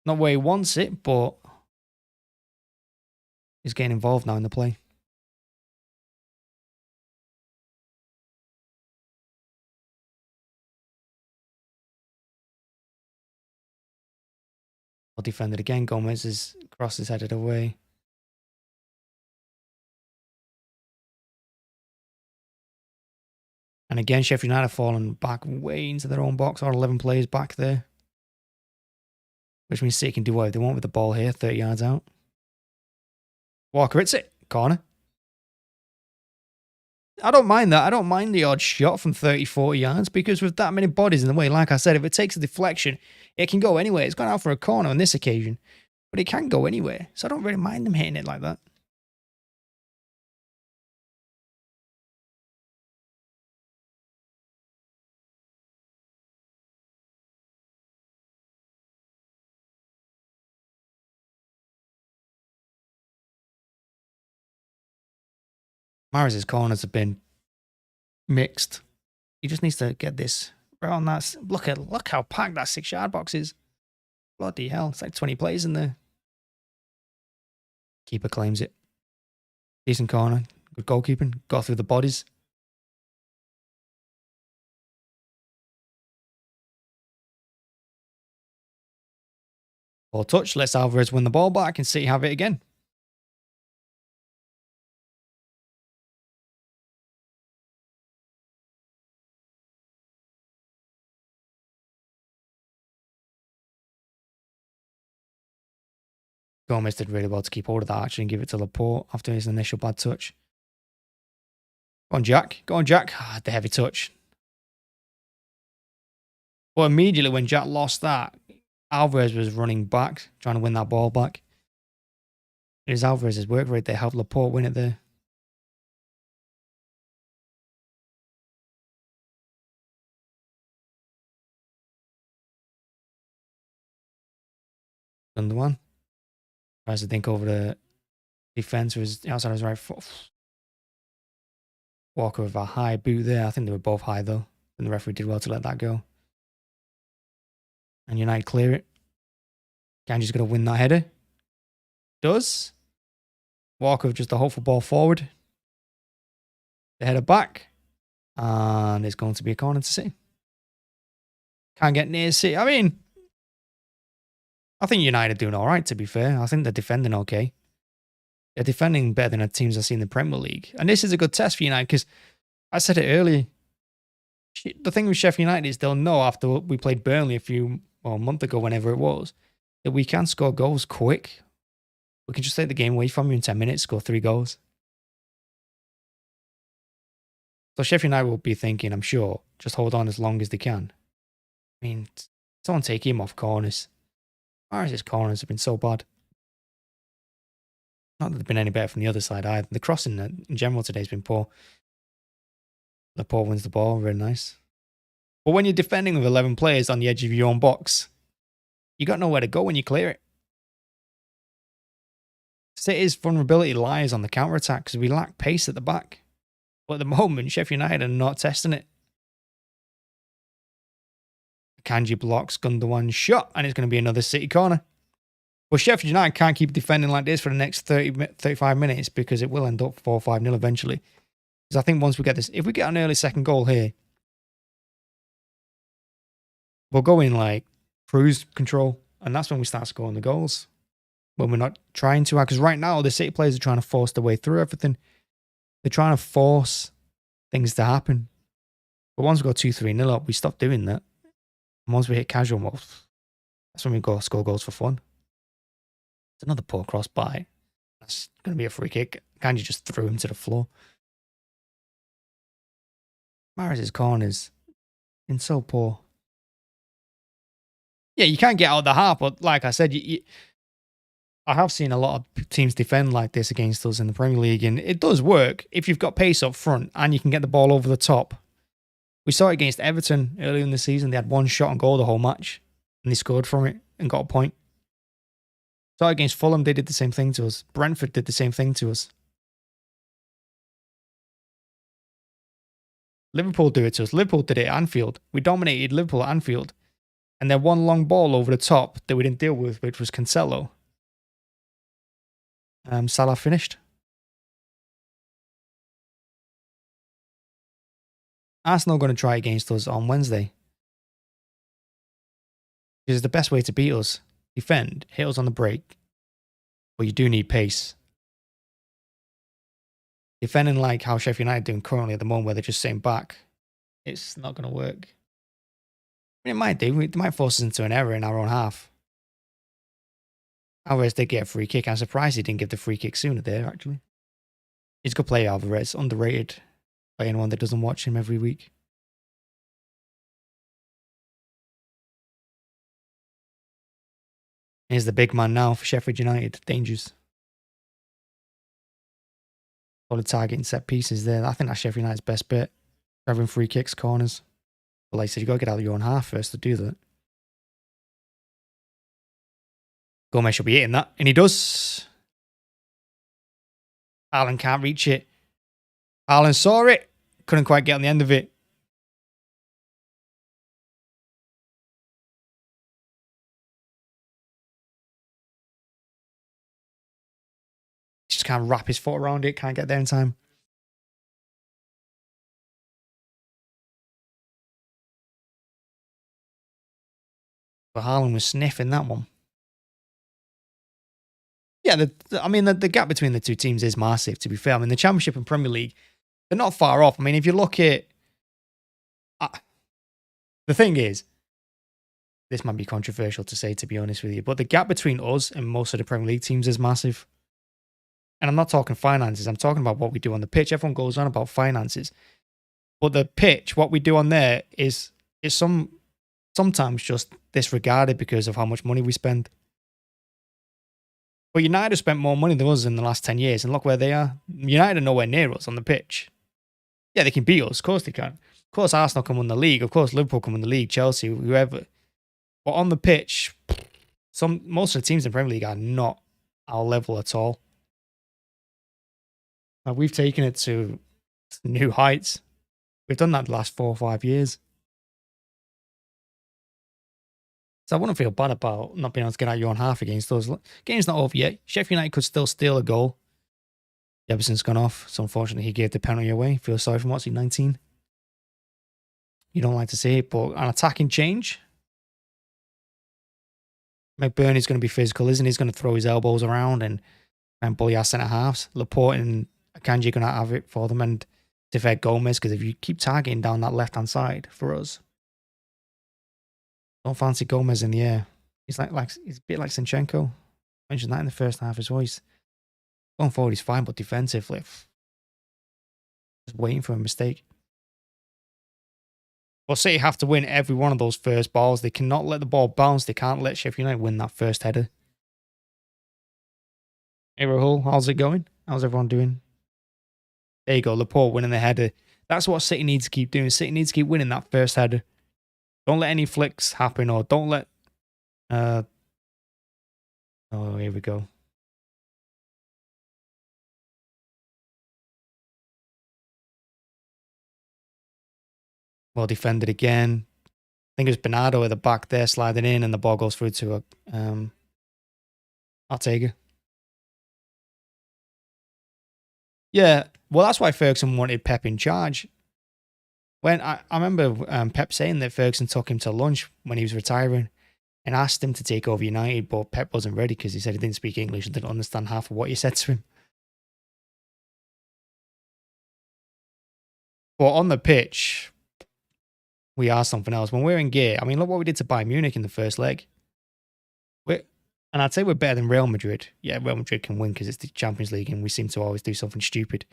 Not where he wants it, but He's getting involved now in the play. Well defended again. Gomez's cross is headed away. And again, Sheffield United fallen back way into their own box. All 11 players back there. Which means City can do whatever they want with the ball here. 30 yards out. Walker hits it. Corner. I don't mind that. I don't mind the odd shot from 30, 40 yards because with that many bodies in the way, like I said, if it takes a deflection, it can go anywhere. It's gone out for a corner on this occasion, but it can go anywhere. So I don't really mind them hitting it like that. Mahrez's corners have been mixed. He just needs to get this right on that. Look how packed that 6-yard box is. Bloody hell. It's like 20 players in there. Keeper claims it. Decent corner. Good goalkeeping. Got through the bodies. Ball touch. Lets Alvarez win the ball back and City have it again. Gomez did really well to keep hold of that actually and give it to Laporte after his initial bad touch. Go on, Jack. Go on, Jack. Ah, the heavy touch. But immediately when Jack lost that, Alvarez was running back, trying to win that ball back. It is Alvarez's work rate there. Helped Laporte win it there. Another one. Tries to think over the defense was outside of his right foot. Walker with a high boot there. I think they were both high though. And the referee did well to let that go. And United clear it. Ganji's going to win that header. Does. Walker with just a hopeful ball forward. The header back. And it's going to be a corner to City. Can't get near City. I mean, I think United are doing all right, to be fair. I think they're defending okay. They're defending better than the teams I've seen in the Premier League. And this is a good test for United because I said it earlier. The thing with Sheffield United is they'll know after we played Burnley a month ago, whenever it was, that we can score goals quick. We can just take the game away from you in 10 minutes, score 3 goals. So Sheffield United will be thinking, I'm sure, just hold on as long as they can. I mean, someone take him off corners. Mahrez's corners have been so bad. Not that they've been any better from the other side either. The crossing in general today has been poor. Laporte wins the ball, really nice. But when you're defending with 11 players on the edge of your own box, you got nowhere to go when you clear it. City's vulnerability lies on the counter-attack because we lack pace at the back. But at the moment, Sheffield United are not testing it. Kanji blocks Gundogan's shot, and it's going to be another City corner. But Sheffield United can't keep defending like this for the next 35 minutes because it will end up 4-5-0 eventually. Because I think once we get this, if we get an early second goal here, we'll go in like cruise control, and that's when we start scoring the goals. When we're not trying to, because right now the City players are trying to force their way through everything. They're trying to force things to happen. But once we go 2-3-0 up, we stop doing that. And once we hit casual mode, that's when we go score goals for fun. It's another poor cross by. That's going to be a free kick. Kanji just threw him to the floor. Mahrez's corners been so poor. Yeah, you can't get out of the half, but like I said, I have seen a lot of teams defend like this against us in the Premier League, and it does work if you've got pace up front and you can get the ball over the top. We saw it against Everton earlier in the season. They had one shot on goal the whole match, and they scored from it and got a point. Saw it against Fulham, they did the same thing to us. Brentford did the same thing to us. Liverpool do it to us. Liverpool did it at Anfield. We dominated Liverpool at Anfield. And then one long ball over the top that we didn't deal with, which was Cancelo. Salah finished. Arsenal are going to try against us on Wednesday. Because it's the best way to beat us. Defend, hit us on the break. But you do need pace. Defending like how Sheffield United are doing currently at the moment, where they're just sitting back, it's not going to work. I mean, it might do. It might force us into an error in our own half. Alvarez did get a free kick. I'm surprised he didn't give the free kick sooner there, actually. He's a good player, Alvarez. Underrated by anyone that doesn't watch him every week. Here's the big man now for Sheffield United. Dangerous. Solid targeting set pieces there. I think that's Sheffield United's best bit. Having free kicks, corners. But like I said, you've got to get out of your own half first to do that. Gomez should be hitting that. And he does. Haaland can't reach it. Haaland saw it. Couldn't quite get on the end of it. Just can't wrap his foot around it. Can't get there in time. But Haaland was sniffing that one. Yeah, the gap between the two teams is massive, to be fair. I mean, the Championship and Premier League, they're not far off. I mean, if you look at... the thing is, this might be controversial to say, to be honest with you, but the gap between us and most of the Premier League teams is massive. And I'm not talking finances. I'm talking about what we do on the pitch. Everyone goes on about finances. But the pitch, what we do on there is sometimes just disregarded because of how much money we spend. But United have spent more money than us in the last 10 years, and look where they are. United are nowhere near us on the pitch. Yeah, they can beat us. Of course they can. Of course Arsenal can win the league. Of course Liverpool can win the league, Chelsea, whoever. But on the pitch, most of the teams in the Premier League are not our level at all. Now, we've taken it to new heights. We've done that the last 4 or 5 years. So I wouldn't feel bad about not being able to get out your own half against those. Game's not over yet. Sheffield United could still steal a goal. Jefferson's gone off. So unfortunately, he gave the penalty away. Feel sorry for him. What's he, 19? You don't like to see it, but an attacking change. McBurney's going to be physical, isn't he? He's going to throw his elbows around and bully our centre halves. Laporte and Akanji are going to have it for them, and defend Gomez, because if you keep targeting down that left-hand side for us, don't fancy Gomez in the air. He's he's a bit like Zinchenko. Mentioned that in the first half as well. He's going forward, he's fine, but defensively, just waiting for a mistake. Well, City have to win every one of those first balls. They cannot let the ball bounce. They can't let Sheffield United win that first header. Hey, Rahul, how's it going? How's everyone doing? There you go, Laporte winning the header. That's what City needs to keep doing. City needs to keep winning that first header. Don't let any flicks happen, or don't let... oh, here we go. Well defended again. I think it was Bernardo at the back there sliding in, and the ball goes through to Ortega. Yeah, well, that's why Ferguson wanted Pep in charge. When I remember Pep saying that Ferguson took him to lunch when he was retiring and asked him to take over United, but Pep wasn't ready because he said he didn't speak English and didn't understand half of what he said to him. But on the pitch, we are something else. When we're in gear, I mean, look what we did to Bayern Munich in the first leg. And I'd say we're better than Real Madrid. Yeah, Real Madrid can win because it's the Champions League and we seem to always do something stupid.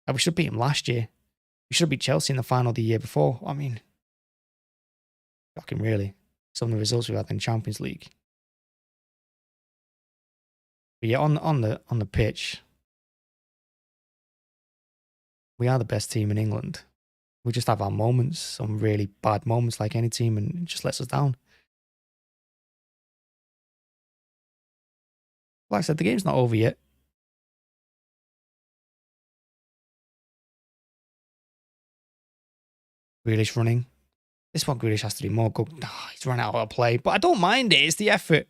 We should beat them last year. We should have beat Chelsea in the final the year before. I mean, shocking, really. Some of the results we've had in the Champions League. But yeah, on the pitch, we are the best team in England. We just have our moments, some really bad moments like any team, and it just lets us down. Like I said, the game's not over yet. Grealish running. This is what Grealish has to do more. He's run out of play, but I don't mind it. It's the effort.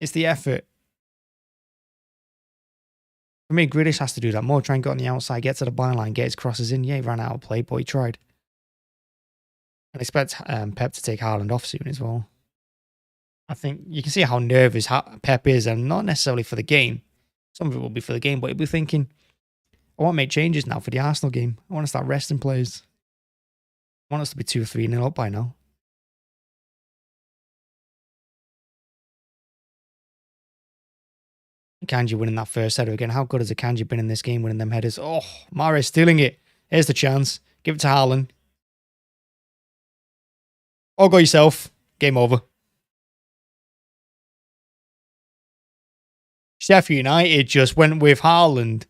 It's the effort. For me, Grealish has to do that more. Try and get on the outside, get to the byline, get his crosses in. Yeah, he ran out of play, but he tried. I expect Pep to take Haaland off soon as well. I think you can see how nervous Pep is, and not necessarily for the game. Some of it will be for the game, but he'll be thinking, I want to make changes now for the Arsenal game. I want to start resting players. I want us to be 2 or 3-0 up by now. Kanji winning that first header again. How good has Kanji been in this game winning them headers? Oh, Mahrez stealing it. Here's the chance. Give it to Haaland. Oh, go yourself. Game over. Sheffield United just went with Haaland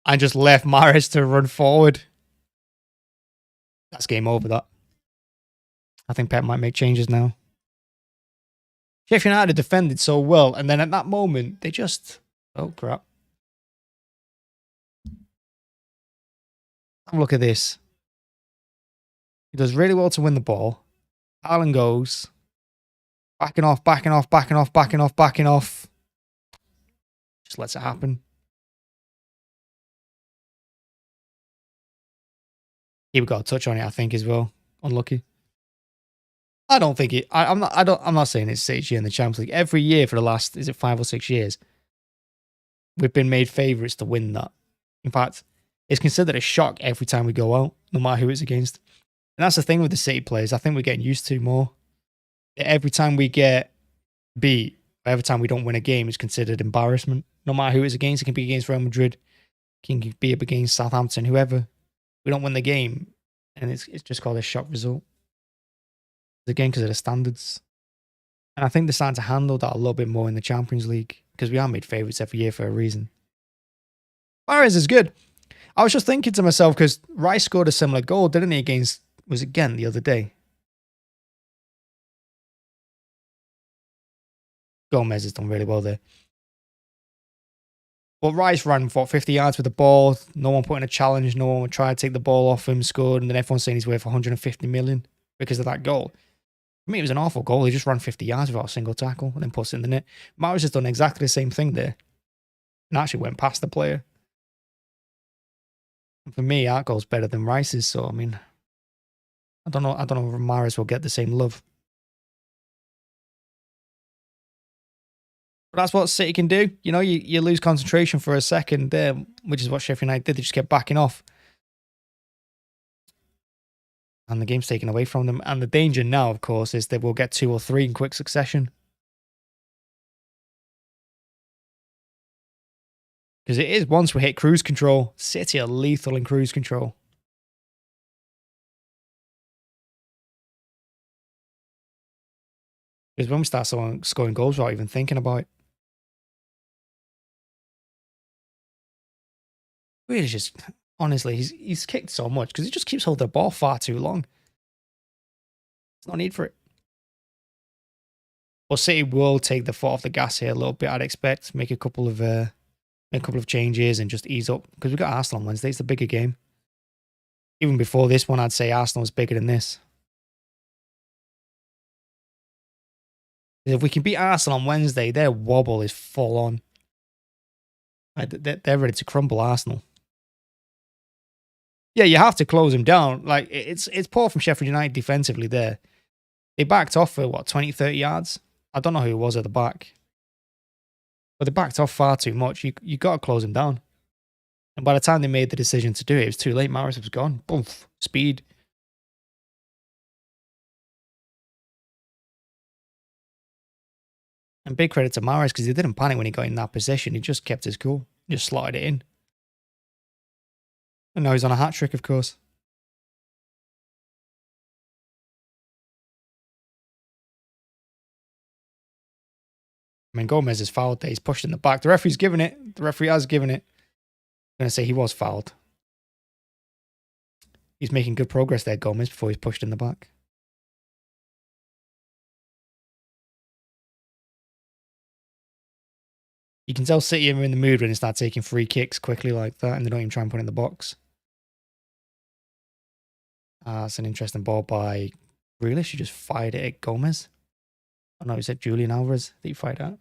and just left Mahrez to run forward. That's game over, that. I think Pep might make changes now. Sheffield United defended so well, and then at that moment, they just... Oh, crap. Have a look at this. He does really well to win the ball. Haaland goes. Backing off, backing off, backing off, backing off, backing off. Just lets it happen. He got a touch on it, I think, as well. Unlucky. I don't think it. I'm not saying it's 6 years in the Champions League. Every year for the last, is it 5 or 6 years, we've been made favourites to win that. In fact, it's considered a shock every time we go out, no matter who it's against. And that's the thing with the City players. I think we're getting used to more. Every time we get beat, every time we don't win a game, is considered embarrassment. No matter who it's against, it can be against Real Madrid, it can be up against Southampton, whoever. We don't win the game, and it's just called a shock result. Again, because of the standards. And I think they're starting to handle that a little bit more in the Champions League, because we are made favourites every year for a reason. Mahrez is good. I was just thinking to myself, because Rice scored a similar goal, didn't he, against, was it Ghent the other day? Gomez has done really well there. But Rice ran for 50 yards with the ball. No one put in a challenge. No one would try to take the ball off him, scored, and then everyone's saying he's worth 150 million because of that goal. I mean, it was an awful goal. He just ran 50 yards without a single tackle and then puts it in the net. Mahrez has done exactly the same thing there and actually went past the player. And for me, that goal's better than Rice's. So, I mean, I don't know if Mahrez will get the same love. But that's what City can do. You know, you lose concentration for a second there, which is what Sheffield United did. They just kept backing off. And the game's taken away from them. And the danger now, of course, is that we'll get 2 or 3 in quick succession. Because it is, once we hit cruise control, City are lethal in cruise control. Because when we start scoring goals without even thinking about it. Really just, honestly, he's kicked so much because he just keeps holding the ball far too long. There's no need for it. Well, City will take the foot off the gas here a little bit, I'd expect. Make a couple of changes and just ease up. Because we've got Arsenal on Wednesday. It's the bigger game. Even before this one, I'd say Arsenal was bigger than this. If we can beat Arsenal on Wednesday, their wobble is full on. They're ready to crumble Arsenal. Yeah, you have to close them down. Like, it's poor from Sheffield United defensively there. They backed off for, what, 20, 30 yards? I don't know who it was at the back. But they backed off far too much. You got to close them down. And by the time they made the decision to do it, it was too late. Mahrez was gone. Boom. Speed. And big credit to Mahrez because he didn't panic when he got in that position. He just kept his cool. Just slotted it in. And now he's on a hat-trick, of course. I mean, Gomez is fouled there. He's pushed in the back. The referee's given it. The referee has given it. I'm going to say he was fouled. He's making good progress there, Gomez, before he's pushed in the back. You can tell City are in the mood when they start taking free kicks quickly like that and they don't even try and put it in the box. That's an interesting ball by Grealish. You just fired it at Gomez. Oh no, is it Julian Alvarez that you fired at?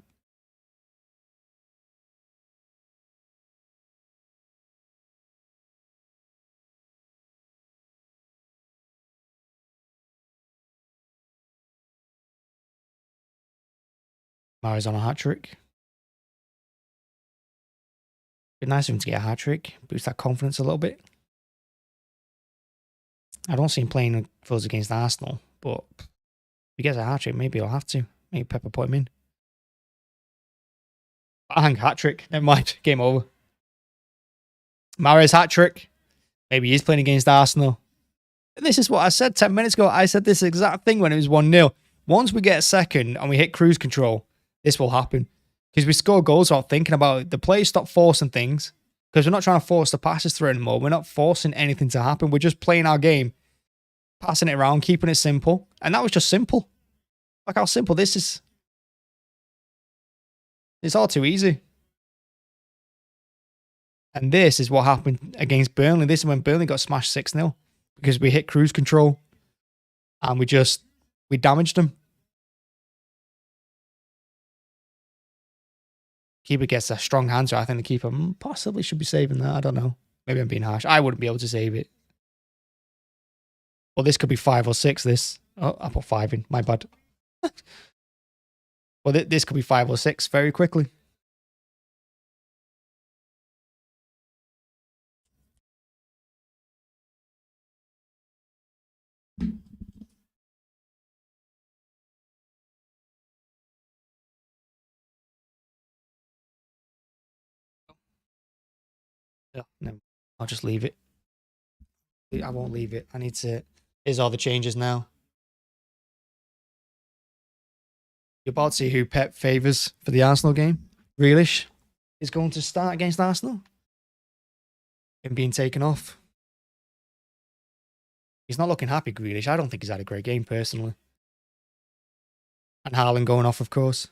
Mahrez on a hat-trick. Be nice of him to get a hat-trick. Boost that confidence a little bit. I don't see him playing for us against Arsenal, but if he gets a hat-trick, maybe he'll have to. Maybe Pep will put him in. Bang, hat-trick. Never mind. Game over. Mahrez hat-trick. Maybe he's playing against Arsenal. And this is what I said 10 minutes ago. I said this exact thing when it was 1-0. Once we get a second and we hit cruise control, this will happen. Because we score goals without thinking about it. The players stop forcing things. Because we're not trying to force the passes through anymore. We're not forcing anything to happen. We're just playing our game. Passing it around, keeping it simple. And that was just simple. Look how simple this is. It's all too easy. And this is what happened against Burnley. This is when Burnley got smashed 6-0. Because we hit cruise control. And we damaged them. Keeper gets a strong hand, so I think the keeper possibly should be saving that. I don't know. Maybe I'm being harsh. I wouldn't be able to save it. Well, this could be 5 or 6, this. Oh, I put 5 in. My bad. Well, this could be 5 or 6 very quickly. Yeah, no, I'll just leave it. I won't leave it. I need to... Here's all the changes now. You're about to see who Pep favours for the Arsenal game. Grealish is going to start against Arsenal. Him being taken off. He's not looking happy, Grealish. I don't think he's had a great game, personally. And Haaland going off, of course.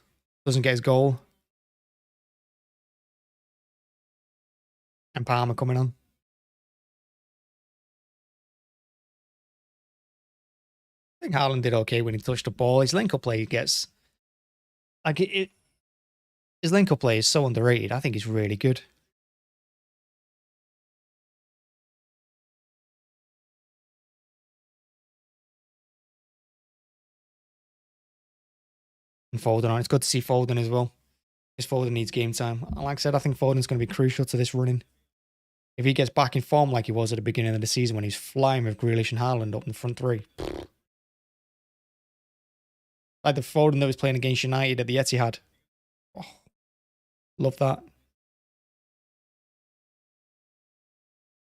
Doesn't get his goal. And Palmer coming on. I think Haaland did okay when he touched the ball. His link-up play gets... Like, his link-up play is so underrated. I think he's really good. And Foden on. It's good to see Foden as well. Because Foden needs game time. And like I said, I think Foden's going to be crucial to this running. If he gets back in form like he was at the beginning of the season when he's flying with Grealish and Haaland up in the front three. Like the Foden that was playing against United at the Etihad. Oh, love that.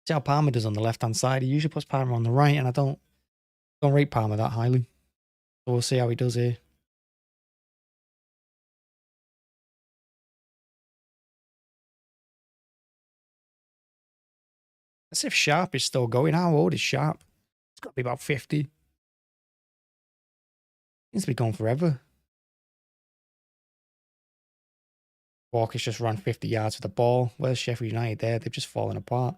See how Palmer does on the left-hand side. He usually puts Palmer on the right, and I don't rate Palmer that highly. So we'll see how he does here. Let's see if Sharp is still going. How old is Sharp? It's got to be about 50. Seems to be gone forever. Walker's just run 50 yards with the ball. Where's Sheffield United there? They've just fallen apart.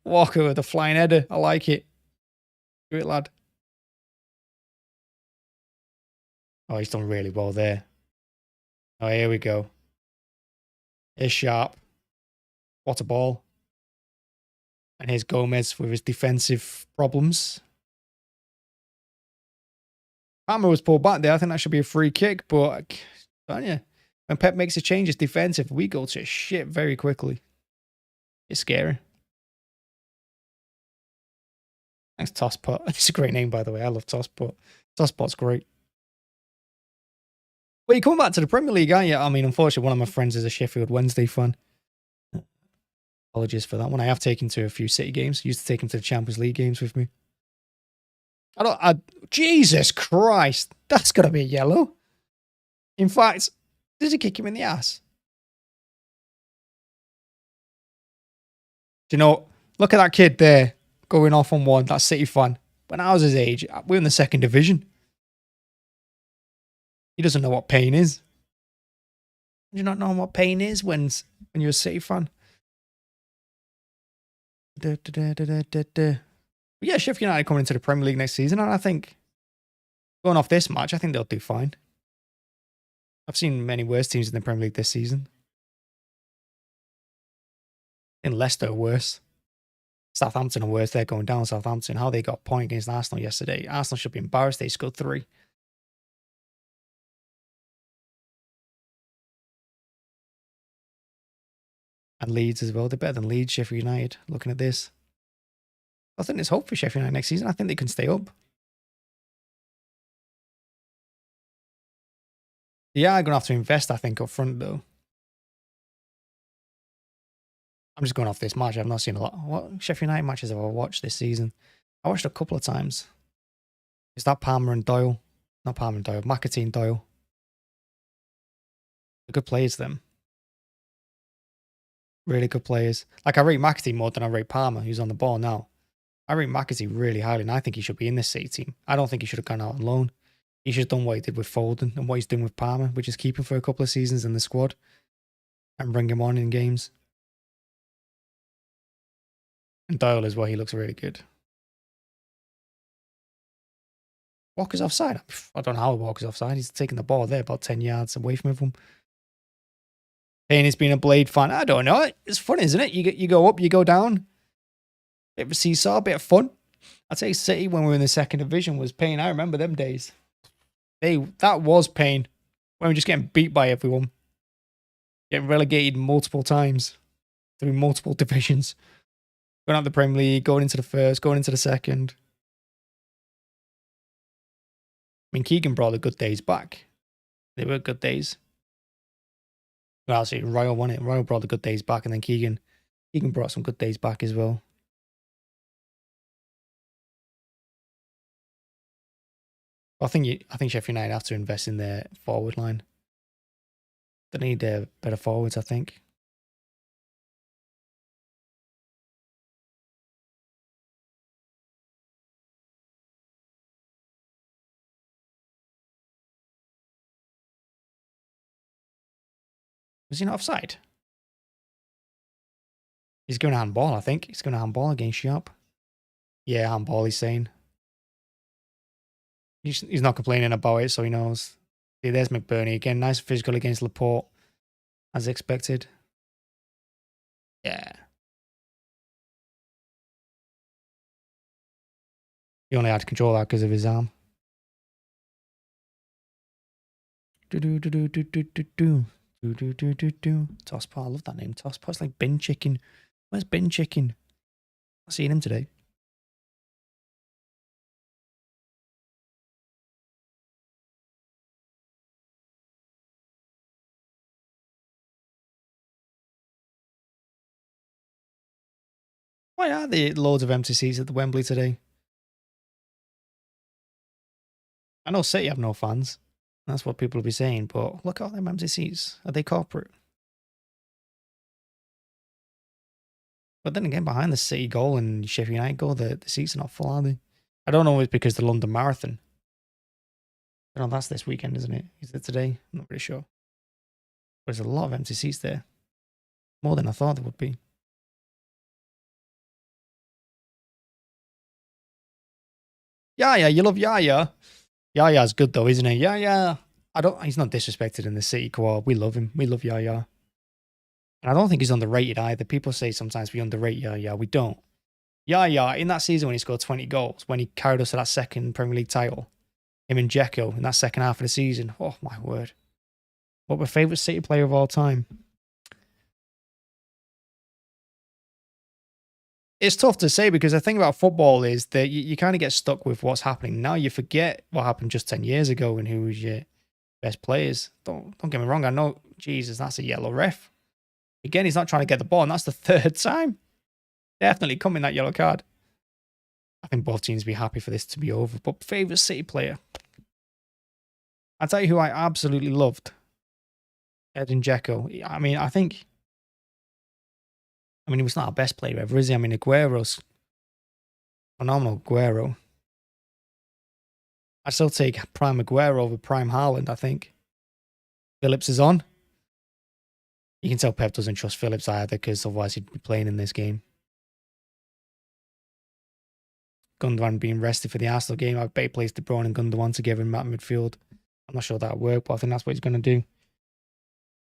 Walker with a flying header. I like it. Do it, lad. Oh, he's done really well there. Oh, here we go. Here's Sharp. What a ball. And here's Gomez with his defensive problems. Palmer was pulled back there. I think that should be a free kick, but don't you? When Pep makes a change, it's defensive. We go to shit very quickly. It's scary. Thanks, Tosspot. It's a great name, by the way. I love Tosspot. Tosspot's great. Well, you're coming back to the Premier League, aren't you? I mean, unfortunately, one of my friends is a Sheffield Wednesday fan. Apologies for that one. I have taken to a few City games. Used to take him to the Champions League games with me. Jesus Christ. That's got to be a yellow. In fact, does he kick him in the ass? Do you know, look at that kid there going off on one. That City fan. When I was his age, we're in the second division. He doesn't know what pain is. Do you not know what pain is when you're a City fan? But yeah, Sheffield United coming into the Premier League next season, and I think going off this match, I think they'll do fine. I've seen many worse teams in the Premier League this season. In Leicester are worse. Southampton are worse. They're going down. Southampton, how they got a point against Arsenal yesterday. Arsenal should be embarrassed. They scored 3. And Leeds as well. They're better than Leeds, Sheffield United, looking at this. I think there's hope for Sheffield United next season. I think they can stay up. Yeah, I'm going to have to invest, I think, up front, though. I'm just going off this match. I've not seen a lot. What Sheffield United matches have I watched this season? I watched a couple of times. Is that Palmer and Doyle? Not Palmer and Doyle. McAtee and Doyle. They're good players, them. Really good players. Like, I rate McAtee more than I rate Palmer, who's on the ball now. I rate McAtee really highly, and I think he should be in this City team. I don't think he should have gone out on loan. He should have done what he did with Foden and what he's doing with Palmer, which is keep him for a couple of seasons in the squad and bring him on in games. And Doyle as well, he looks really good. Walker's offside. I don't know how Walker's offside. He's taking the ball there about 10 yards away from him. Payne has been a Blade fan. I don't know. It's fun, isn't it? You go up, you go down. Bit of a seesaw, bit of fun. I'd say City, when we were in the second division, was pain. I remember them days. That was pain. When we were just getting beat by everyone. Getting relegated multiple times. Through multiple divisions. Going out the Premier League, going into the first, going into the second. I mean, Keegan brought the good days back. They were good days. Well, actually, Royal won it. Royal brought the good days back, and then Keegan brought some good days back as well. I think Sheffield United have to invest in their forward line. They need better forwards, I think. Was he not offside? He's going to handball, I think. He's going to handball against Sharp. Yeah, handball, he's saying. He's not complaining about it, so he knows. See, there's McBurney again. Nice physical against Laporte, as expected. Yeah. He only had to control that because of his arm. Tosspot, I love that name. Tosspot's like bin chicken. Where's bin chicken? I've seen him today. Why are there loads of empty seats at the Wembley today? I know City have no fans. That's what people will be saying, but look at all them empty seats. Are they corporate? But then again, behind the City goal and Sheffield United goal, the seats are not full, are they? I don't know if it's because the London Marathon. I don't know, that's this weekend, isn't it? Is it today? I'm not really sure. There's a lot of empty seats there. More than I thought there would be. Yaya, you love Yaya. Yaya's good though, isn't he? Yaya. He's not disrespected in the City co-op. We love him. We love Yaya. And I don't think he's underrated either. People say sometimes we underrate Yaya. We don't. Yaya, in that season when he scored 20 goals, when he carried us to that second Premier League title, him and Dzeko in that second half of the season, oh my word. What my favourite City player of all time. It's tough to say because the thing about football is that you kind of get stuck with what's happening now. You forget what happened just 10 years ago and who was your best players. Don't get me wrong. I know, Jesus, that's a yellow ref. Again, he's not trying to get the ball, and that's the third time. Definitely coming that yellow card. I think both teams be happy for this to be over. But favourite City player. I'll tell you who I absolutely loved. Edin Dzeko. I mean, he was not our best player ever, is he? I mean, Aguero's phenomenal. Aguero. I'd still take prime Aguero over prime Haaland, I think. Phillips is on. You can tell Pep doesn't trust Phillips either because otherwise he'd be playing in this game. Gundogan being rested for the Arsenal game. I bet he plays De Bruyne and Gundogan together in that midfield. I'm not sure that'll work, but I think that's what he's going to do.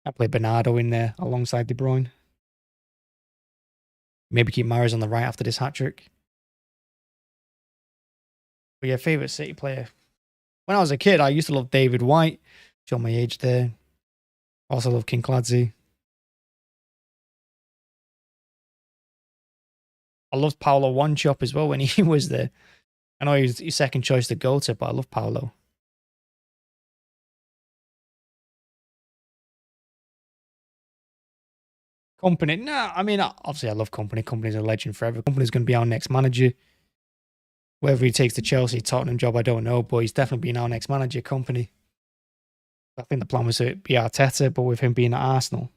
I play Bernardo in there alongside De Bruyne. Maybe keep Mahrez on the right after this hat-trick. But yeah, favourite City player. When I was a kid, I used to love David White. Show my age there. Also love King Clancy. I loved Paulo One Chop as well when he was there. I know he was his second choice to go to, but I love Paulo. Company, no, I mean, obviously I love Company. Company's a legend forever. Company's going to be our next manager. Whether he takes the Chelsea, Tottenham job, I don't know, but he's definitely been our next manager. Company. I think the plan was to be Arteta, but with him being at Arsenal,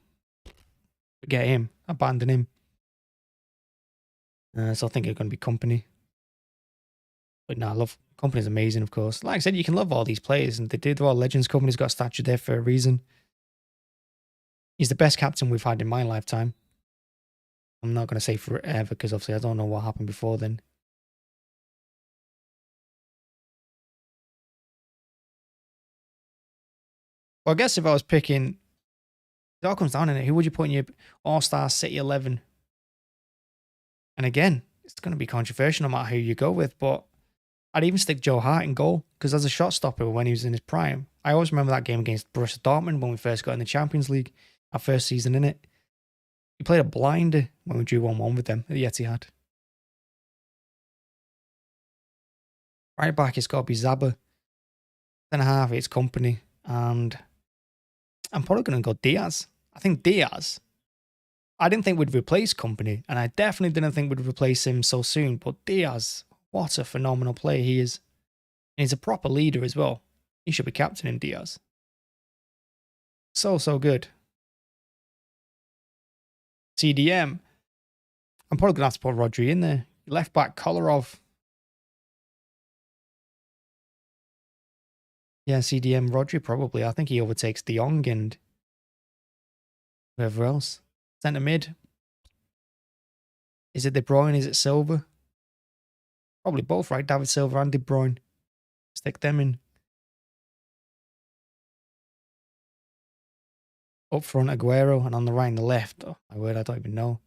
forget him, abandon him. So I think it's going to be Company. But no, I love Company's amazing, of course. Like I said, you can love all these players, and they're all legends. Company's got a statue there for a reason. He's the best captain we've had in my lifetime. I'm not going to say forever because obviously I don't know what happened before then. Well, I guess if I was picking, it all comes down to it. Who would you put in your All-Star City 11? And again, it's going to be controversial no matter who you go with, but I'd even stick Joe Hart in goal because as a shot stopper when he was in his prime, I always remember that game against Borussia Dortmund when we first got in the Champions League, our first season in it. He played a blinder when we drew 1-1 with them at the Etihad. Right back, it's got to be Zaba. Then half, it's Company. And I'm probably going to go Diaz. I think Diaz, I didn't think we'd replace Company, and I definitely didn't think we'd replace him so soon. But Diaz, what a phenomenal player he is. And he's a proper leader as well. He should be captaining Diaz. So good. CDM, I'm probably going to have to put Rodri in there. Left back, Kolarov. Yeah, CDM, Rodri probably. I think he overtakes De Jong and whoever else. Centre mid. Is it De Bruyne? Is it Silva? Probably both, right? David Silva and De Bruyne. Stick them in. Up front, Aguero, and on the right and the left. Oh, my word, I don't even know.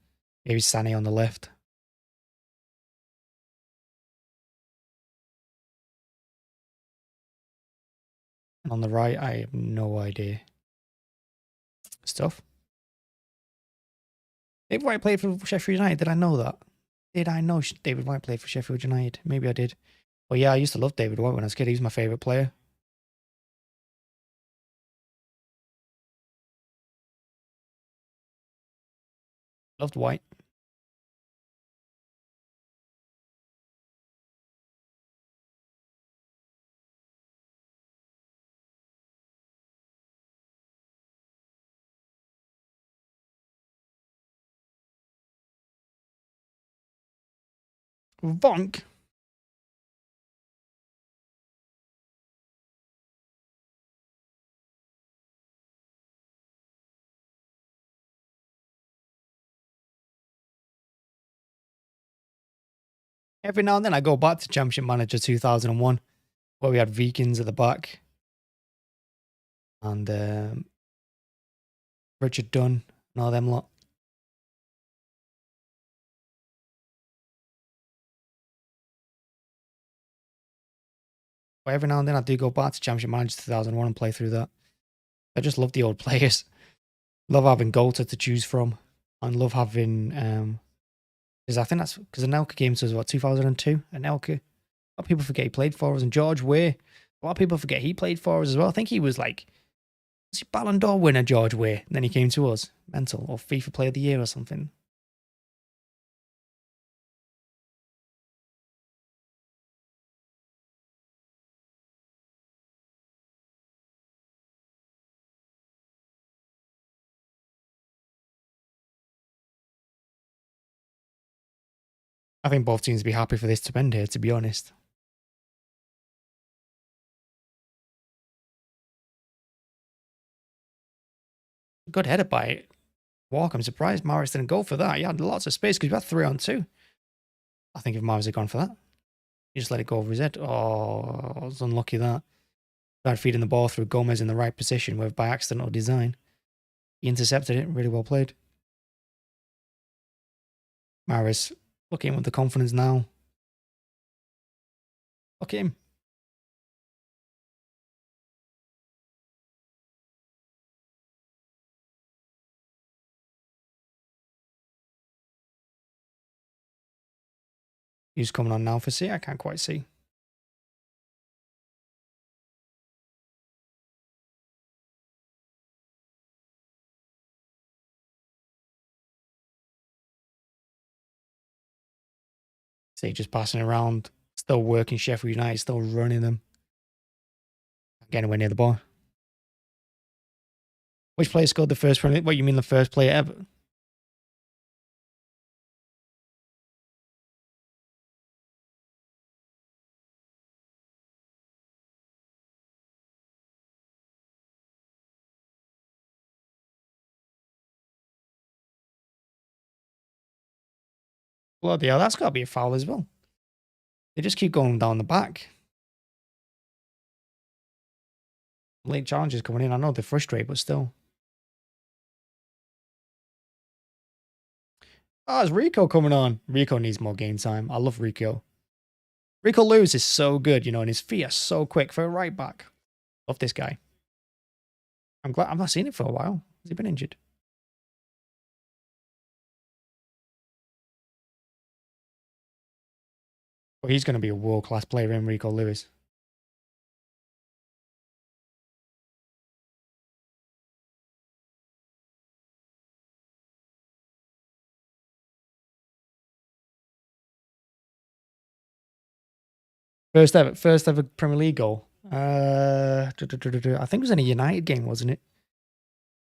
Maybe Sané on the left. And on the right, I have no idea. Stuff. David White played for Sheffield United. Did I know that? Did I know David White played for Sheffield United? Maybe I did. But yeah, I used to love David White when I was a kid. He was my favourite player. Loved White. Vonk. Every now and then I go back to Championship Manager 2001, where we had Vikings at the back. And Richard Dunn and all them lot. But every now and then I do go back to Championship Manager 2001 and play through that. I just love the old players. Love having Golter to choose from. And love having... because I think that's... Because Anelka came to us, what, 2002? Anelka. A lot of people forget he played for us. And George Weah. A lot of people forget he played for us as well. I think he was like... Was he Ballon d'Or winner, George Weah? And then he came to us. Mental. Or FIFA Player of the Year or something. I think both teams would be happy for this to end here, to be honest. Good header by Walk. I'm surprised Maris didn't go for that. He had lots of space because we had 3-on-2. I think if Maris had gone for that, he just let it go over his head. Oh, I was unlucky that. Tried feeding the ball through Gomez in the right position, whether by accident or design. He intercepted it. Really well played. Maris, look at him with the confidence now. Look at him. Who's coming on now for City? I can't quite see. See, just passing around, still working Sheffield United, still running them. Get anywhere near the ball. Which player scored the first Premier League? What, you mean the first player ever? Bloody hell, that's got to be a foul as well. They just keep going down the back. Late challenges coming in. I know they're frustrated, but still. Oh, it's Rico coming on. Rico needs more game time. I love Rico. Rico Lewis is so good, you know, and his feet are so quick for a right back. Love this guy. I'm glad I've not seen it for a while. Has he been injured? Well, he's going to be a world-class player in Rico Lewis. First ever Premier League goal. I think it was in a United game, wasn't it?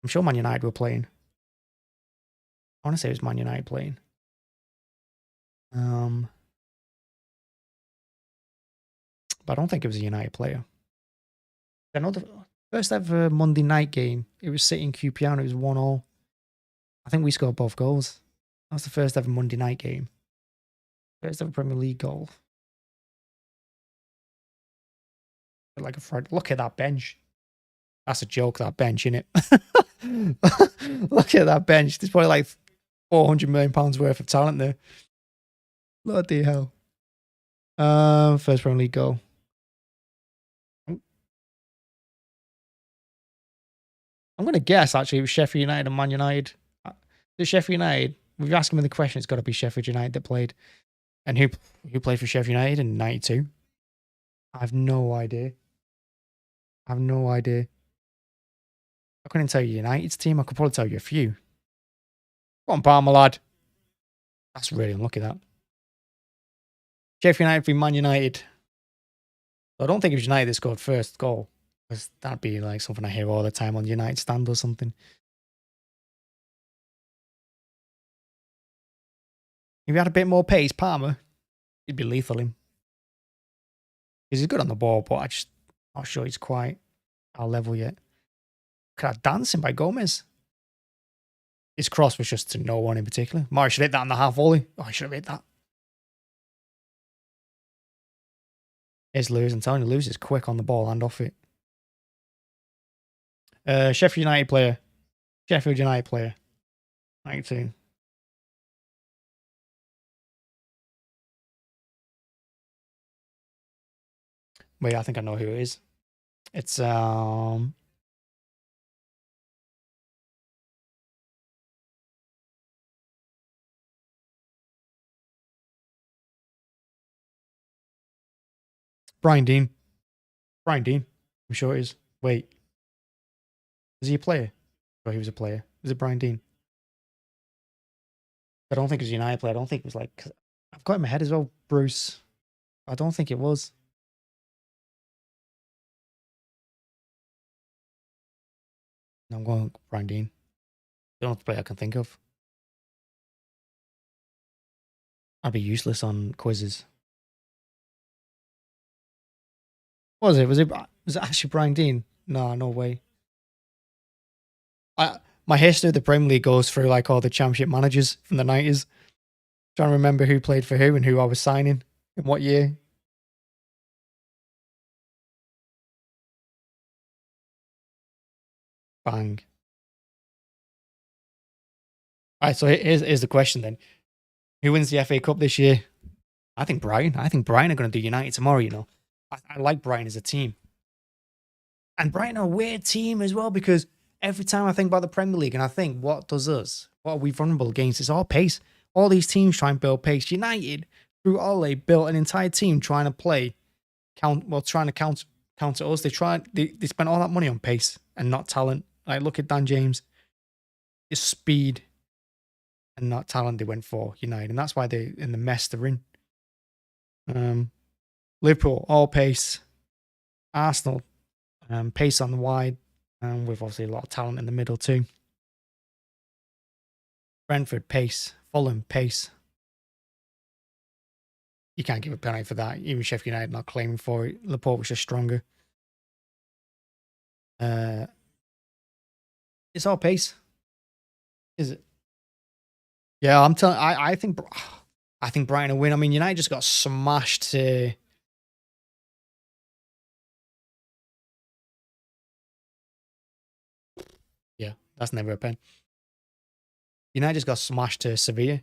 I'm sure Man United were playing. I want to say it was Man United playing. But I don't think it was a United player. I know the first ever Monday night game, it was City and QPR and it was 1-1. I think we scored both goals. That was the first ever Monday night game. First ever Premier League goal. Like a Friday. Look at that bench. That's a joke, that bench, innit? Look at that bench. There's probably like £400 million worth of talent there. Bloody hell. First Premier League goal. I'm going to guess, actually, it was Sheffield United and Man United. The Sheffield United, if you ask me the question, it's got to be Sheffield United that played. And who played for Sheffield United in 92? I have no idea. I couldn't tell you United's team. I could probably tell you a few. Come on, Palmer, lad. That's really unlucky, that. Sheffield United v Man United. I don't think it was United that scored first goal. Because that'd be like something I hear all the time on the United stand or something. If he had a bit more pace, Palmer, he'd be lethal him. He's good on the ball, but I'm just not sure he's quite our level yet. Look at that dancing by Gomez. His cross was just to no one in particular. Murray should hit that on the half volley. Oh, I should have hit that. Here's Lewis. I'm telling you, Lewis is quick on the ball and off it. Sheffield United player. 92. Wait, I think I know who it is. It's Bruyne Dean. I'm sure it is. Wait. Is he a player? Oh, he was a player. Is it Bruyne Dean? I don't think it was a United player. I don't think it was like... I've got in my head as well, Bruce. I don't think it was. No, I'm going Bruyne Dean. The only player I can think of. I'd be useless on quizzes. What was it? Was it actually Bruyne Dean? No, no way. My history of the Premier League goes through like all the championship managers from the 90s. Trying to remember who played for who and who I was signing in what year. Bang. Alright, so here's the question then. Who wins the FA Cup this year? I think Bruyne. I think Bruyne are going to do United tomorrow, you know. I like Bruyne as a team. And Bruyne are a weird team as well because every time I think about the Premier League and I think, what does us? What are we vulnerable against? It's all pace. All these teams try and build pace. United, through Ole built an entire team trying to play trying to counter us. They spent all that money on pace and not talent. Like, look at Dan James. It's speed and not talent they went for United, and that's why they're in the mess they're in. Liverpool, all pace. Arsenal, pace on the wide, and with obviously a lot of talent in the middle too. Brentford, pace. Fulham, pace. You can't give a penalty for that. Even Sheffield United not claiming for it. Liverpool was just stronger. It's all pace. Is it? Yeah, I'm telling. I think Brighton will win. I mean, United just got smashed to. Yeah, that's never a pen. United just got smashed to Sevilla,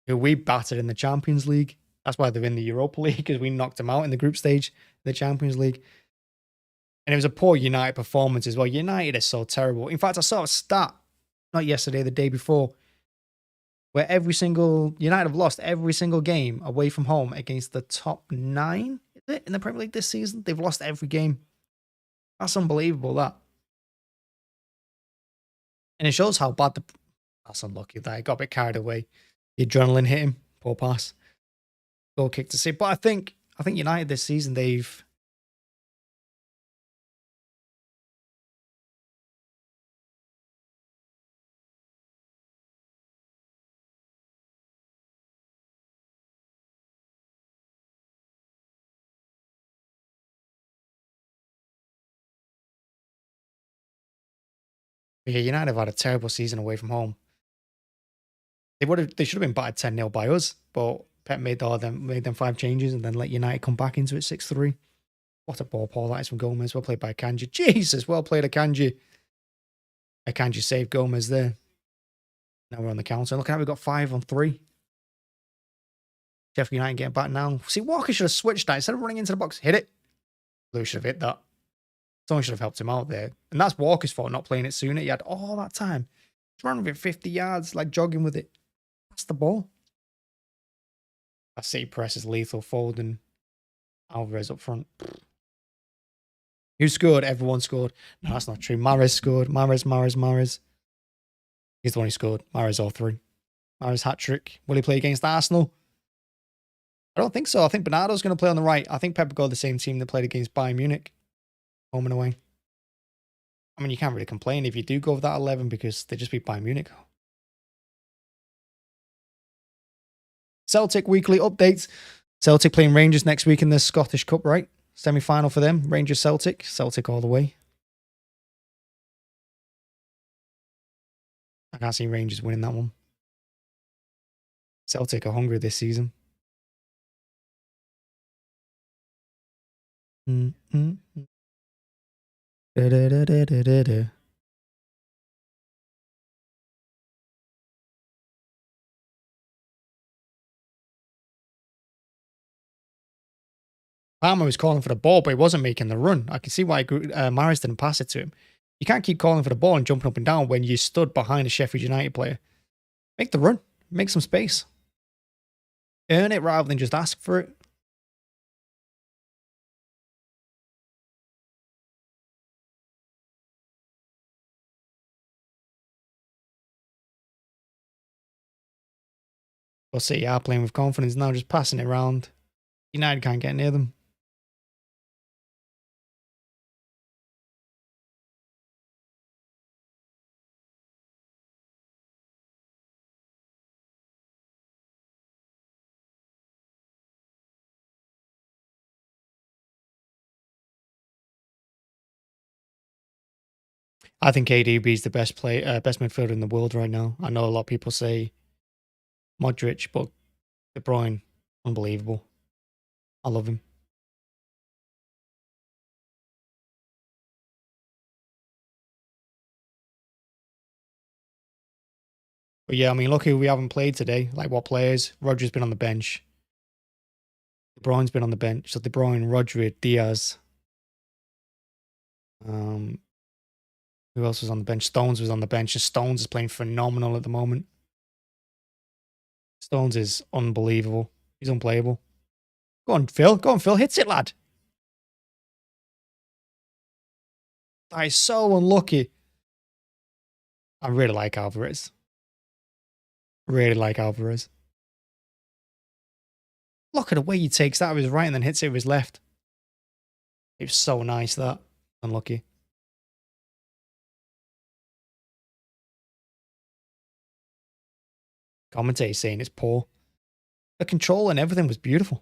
who we battered in the Champions League. That's why they're in the Europa League, because we knocked them out in the group stage, the Champions League. And it was a poor United performance as well. United is so terrible. In fact, I saw a stat, not yesterday, the day before, where United have lost every single game away from home against the top 9, is it, in the Premier League this season? They've lost every game. That's unbelievable, that. And it shows how bad that's unlucky that he got a bit carried away. The adrenaline hit him. Poor pass. Goal kick to see. But I think United this season, they've. Yeah, United have had a terrible season away from home. They should have been battered 10-0 by us, but Pep made them 5 changes and then let United come back into it 6-3. What a ball, Paul. That is from Gomez. Well played by Akanji. Jesus, well played, Akanji. Akanji saved Gomez there. Now we're on the counter. Look at how we got 5 on 3. Sheffield United getting back now. See, Walker should have switched that. Instead of running into the box, hit it. Blue should have hit that. Someone should have helped him out there. And that's Walker's fault, not playing it sooner. He had all that time. He's running with it 50 yards, like jogging with it. That's the ball. That City press is lethal. Foden, Alvarez up front. Who scored? Everyone scored. No, that's not true. Mahrez scored. Mahrez. He's the one who scored. Mahrez all 3. Mahrez hat-trick. Will he play against Arsenal? I don't think so. I think Bernardo's going to play on the right. I think Pep will go the same team that played against Bayern Munich. Home and away. I mean, you can't really complain if you do go with that 11 because they just beat Bayern Munich. Celtic weekly updates. Celtic playing Rangers next week in the Scottish Cup, right? Semi-final for them. Rangers Celtic. Celtic all the way. I can't see Rangers winning that one. Celtic are hungry this season. Palmer was calling for the ball, but he wasn't making the run. I can see why Mahrez didn't pass it to him. You can't keep calling for the ball and jumping up and down when you stood behind a Sheffield United player. Make the run. Make some space. Earn it rather than just ask for it. Well, City are playing with confidence now, just passing it around. United can't get near them. I think KDB is the best midfielder in the world right now. I know a lot of people say Modric, but De Bruyne, unbelievable. I love him. But yeah, I mean, look who we haven't played today. Like, what players? Rodri's been on the bench. De Bruyne's been on the bench. So De Bruyne, Rodri, Diaz. Who else was on the bench? Stones was on the bench. And Stones is playing phenomenal at the moment. Stones is unbelievable. He's unplayable. Go on, Phil. Go on, Phil. Hits it, lad. That is so unlucky. I really like Alvarez. Really like Alvarez. Look at the way he takes that with his right and then hits it with his left. It was so nice, that. Unlucky. Commentator saying it's poor. The control and everything was beautiful.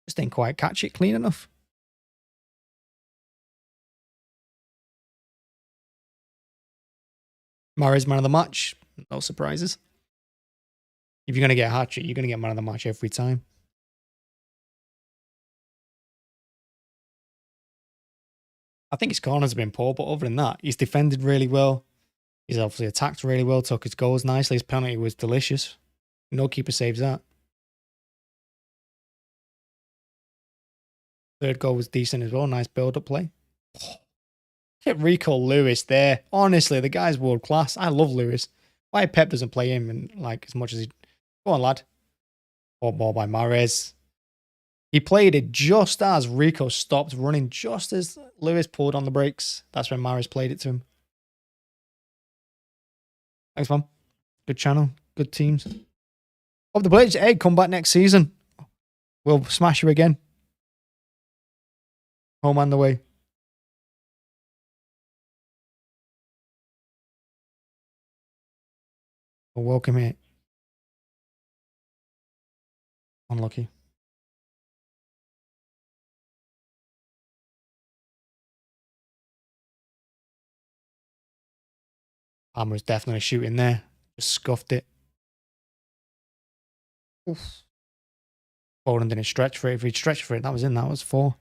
Just didn't quite catch it clean enough. Mahrez man of the match. No surprises. If you're going to get a hat-trick, you're going to get man of the match every time. I think his corners have been poor, but other than that, he's defended really well. He's obviously attacked really well, took his goals nicely. His penalty was delicious. No keeper saves that. Third goal was decent as well. Nice build-up play. Hit Rico Lewis there. Honestly, the guy's world class. I love Lewis. Why Pep doesn't play him and like as much as he... Go on, lad. Poor ball by Mahrez. He played it just as Rico stopped running, just as Lewis pulled on the brakes. That's when Mahrez played it to him. Thanks, man. Good channel. Good teams. Hope the Blades Egg come back next season. We'll smash you again. Home and away. Well, welcome here. Unlucky. Palmer's definitely shooting there. Just scuffed it. Oof. Foden didn't stretch for it. If he'd stretched for it, that was in. That was 4.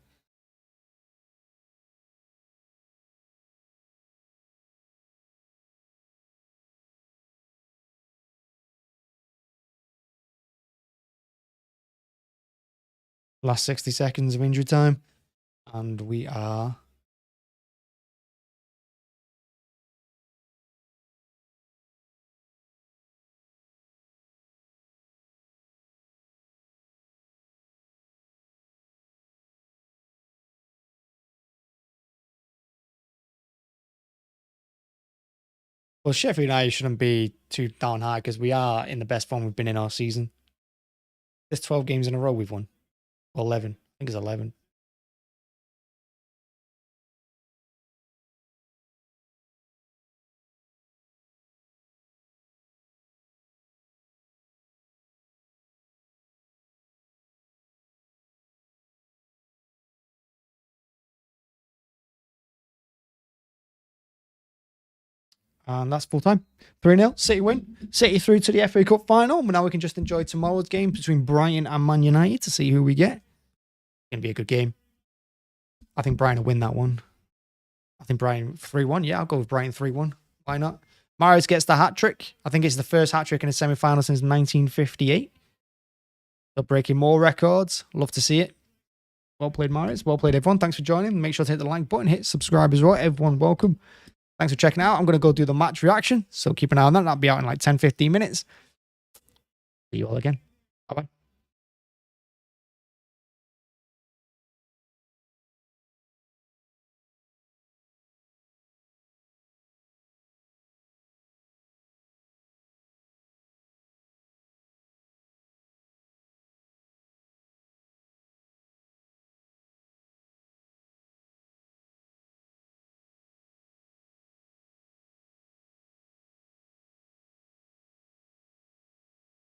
Last 60 seconds of injury time. And we are... Well, Sheffield United shouldn't be too down high because we are in the best form we've been in our season. There's 12 games in a row we've won. 11. I think it's 11. And that's full time. 3-0. City win. City through to the FA Cup final. Now we can just enjoy tomorrow's game between Brighton and Man United to see who we get. It's going to be a good game. I think Brighton will win that one. I think Brighton 3-1. Yeah, I'll go with Brighton 3-1. Why not? Mahrez gets the hat-trick. I think it's the first hat-trick in a semi-final since 1958. They're breaking more records. Love to see it. Well played, Mahrez. Well played, everyone. Thanks for joining. Make sure to hit the like button. Hit subscribe as well. Everyone, welcome. Thanks for checking out. I'm going to go do the match reaction. So keep an eye on that. That'll be out in like 10-15 minutes. See you all again.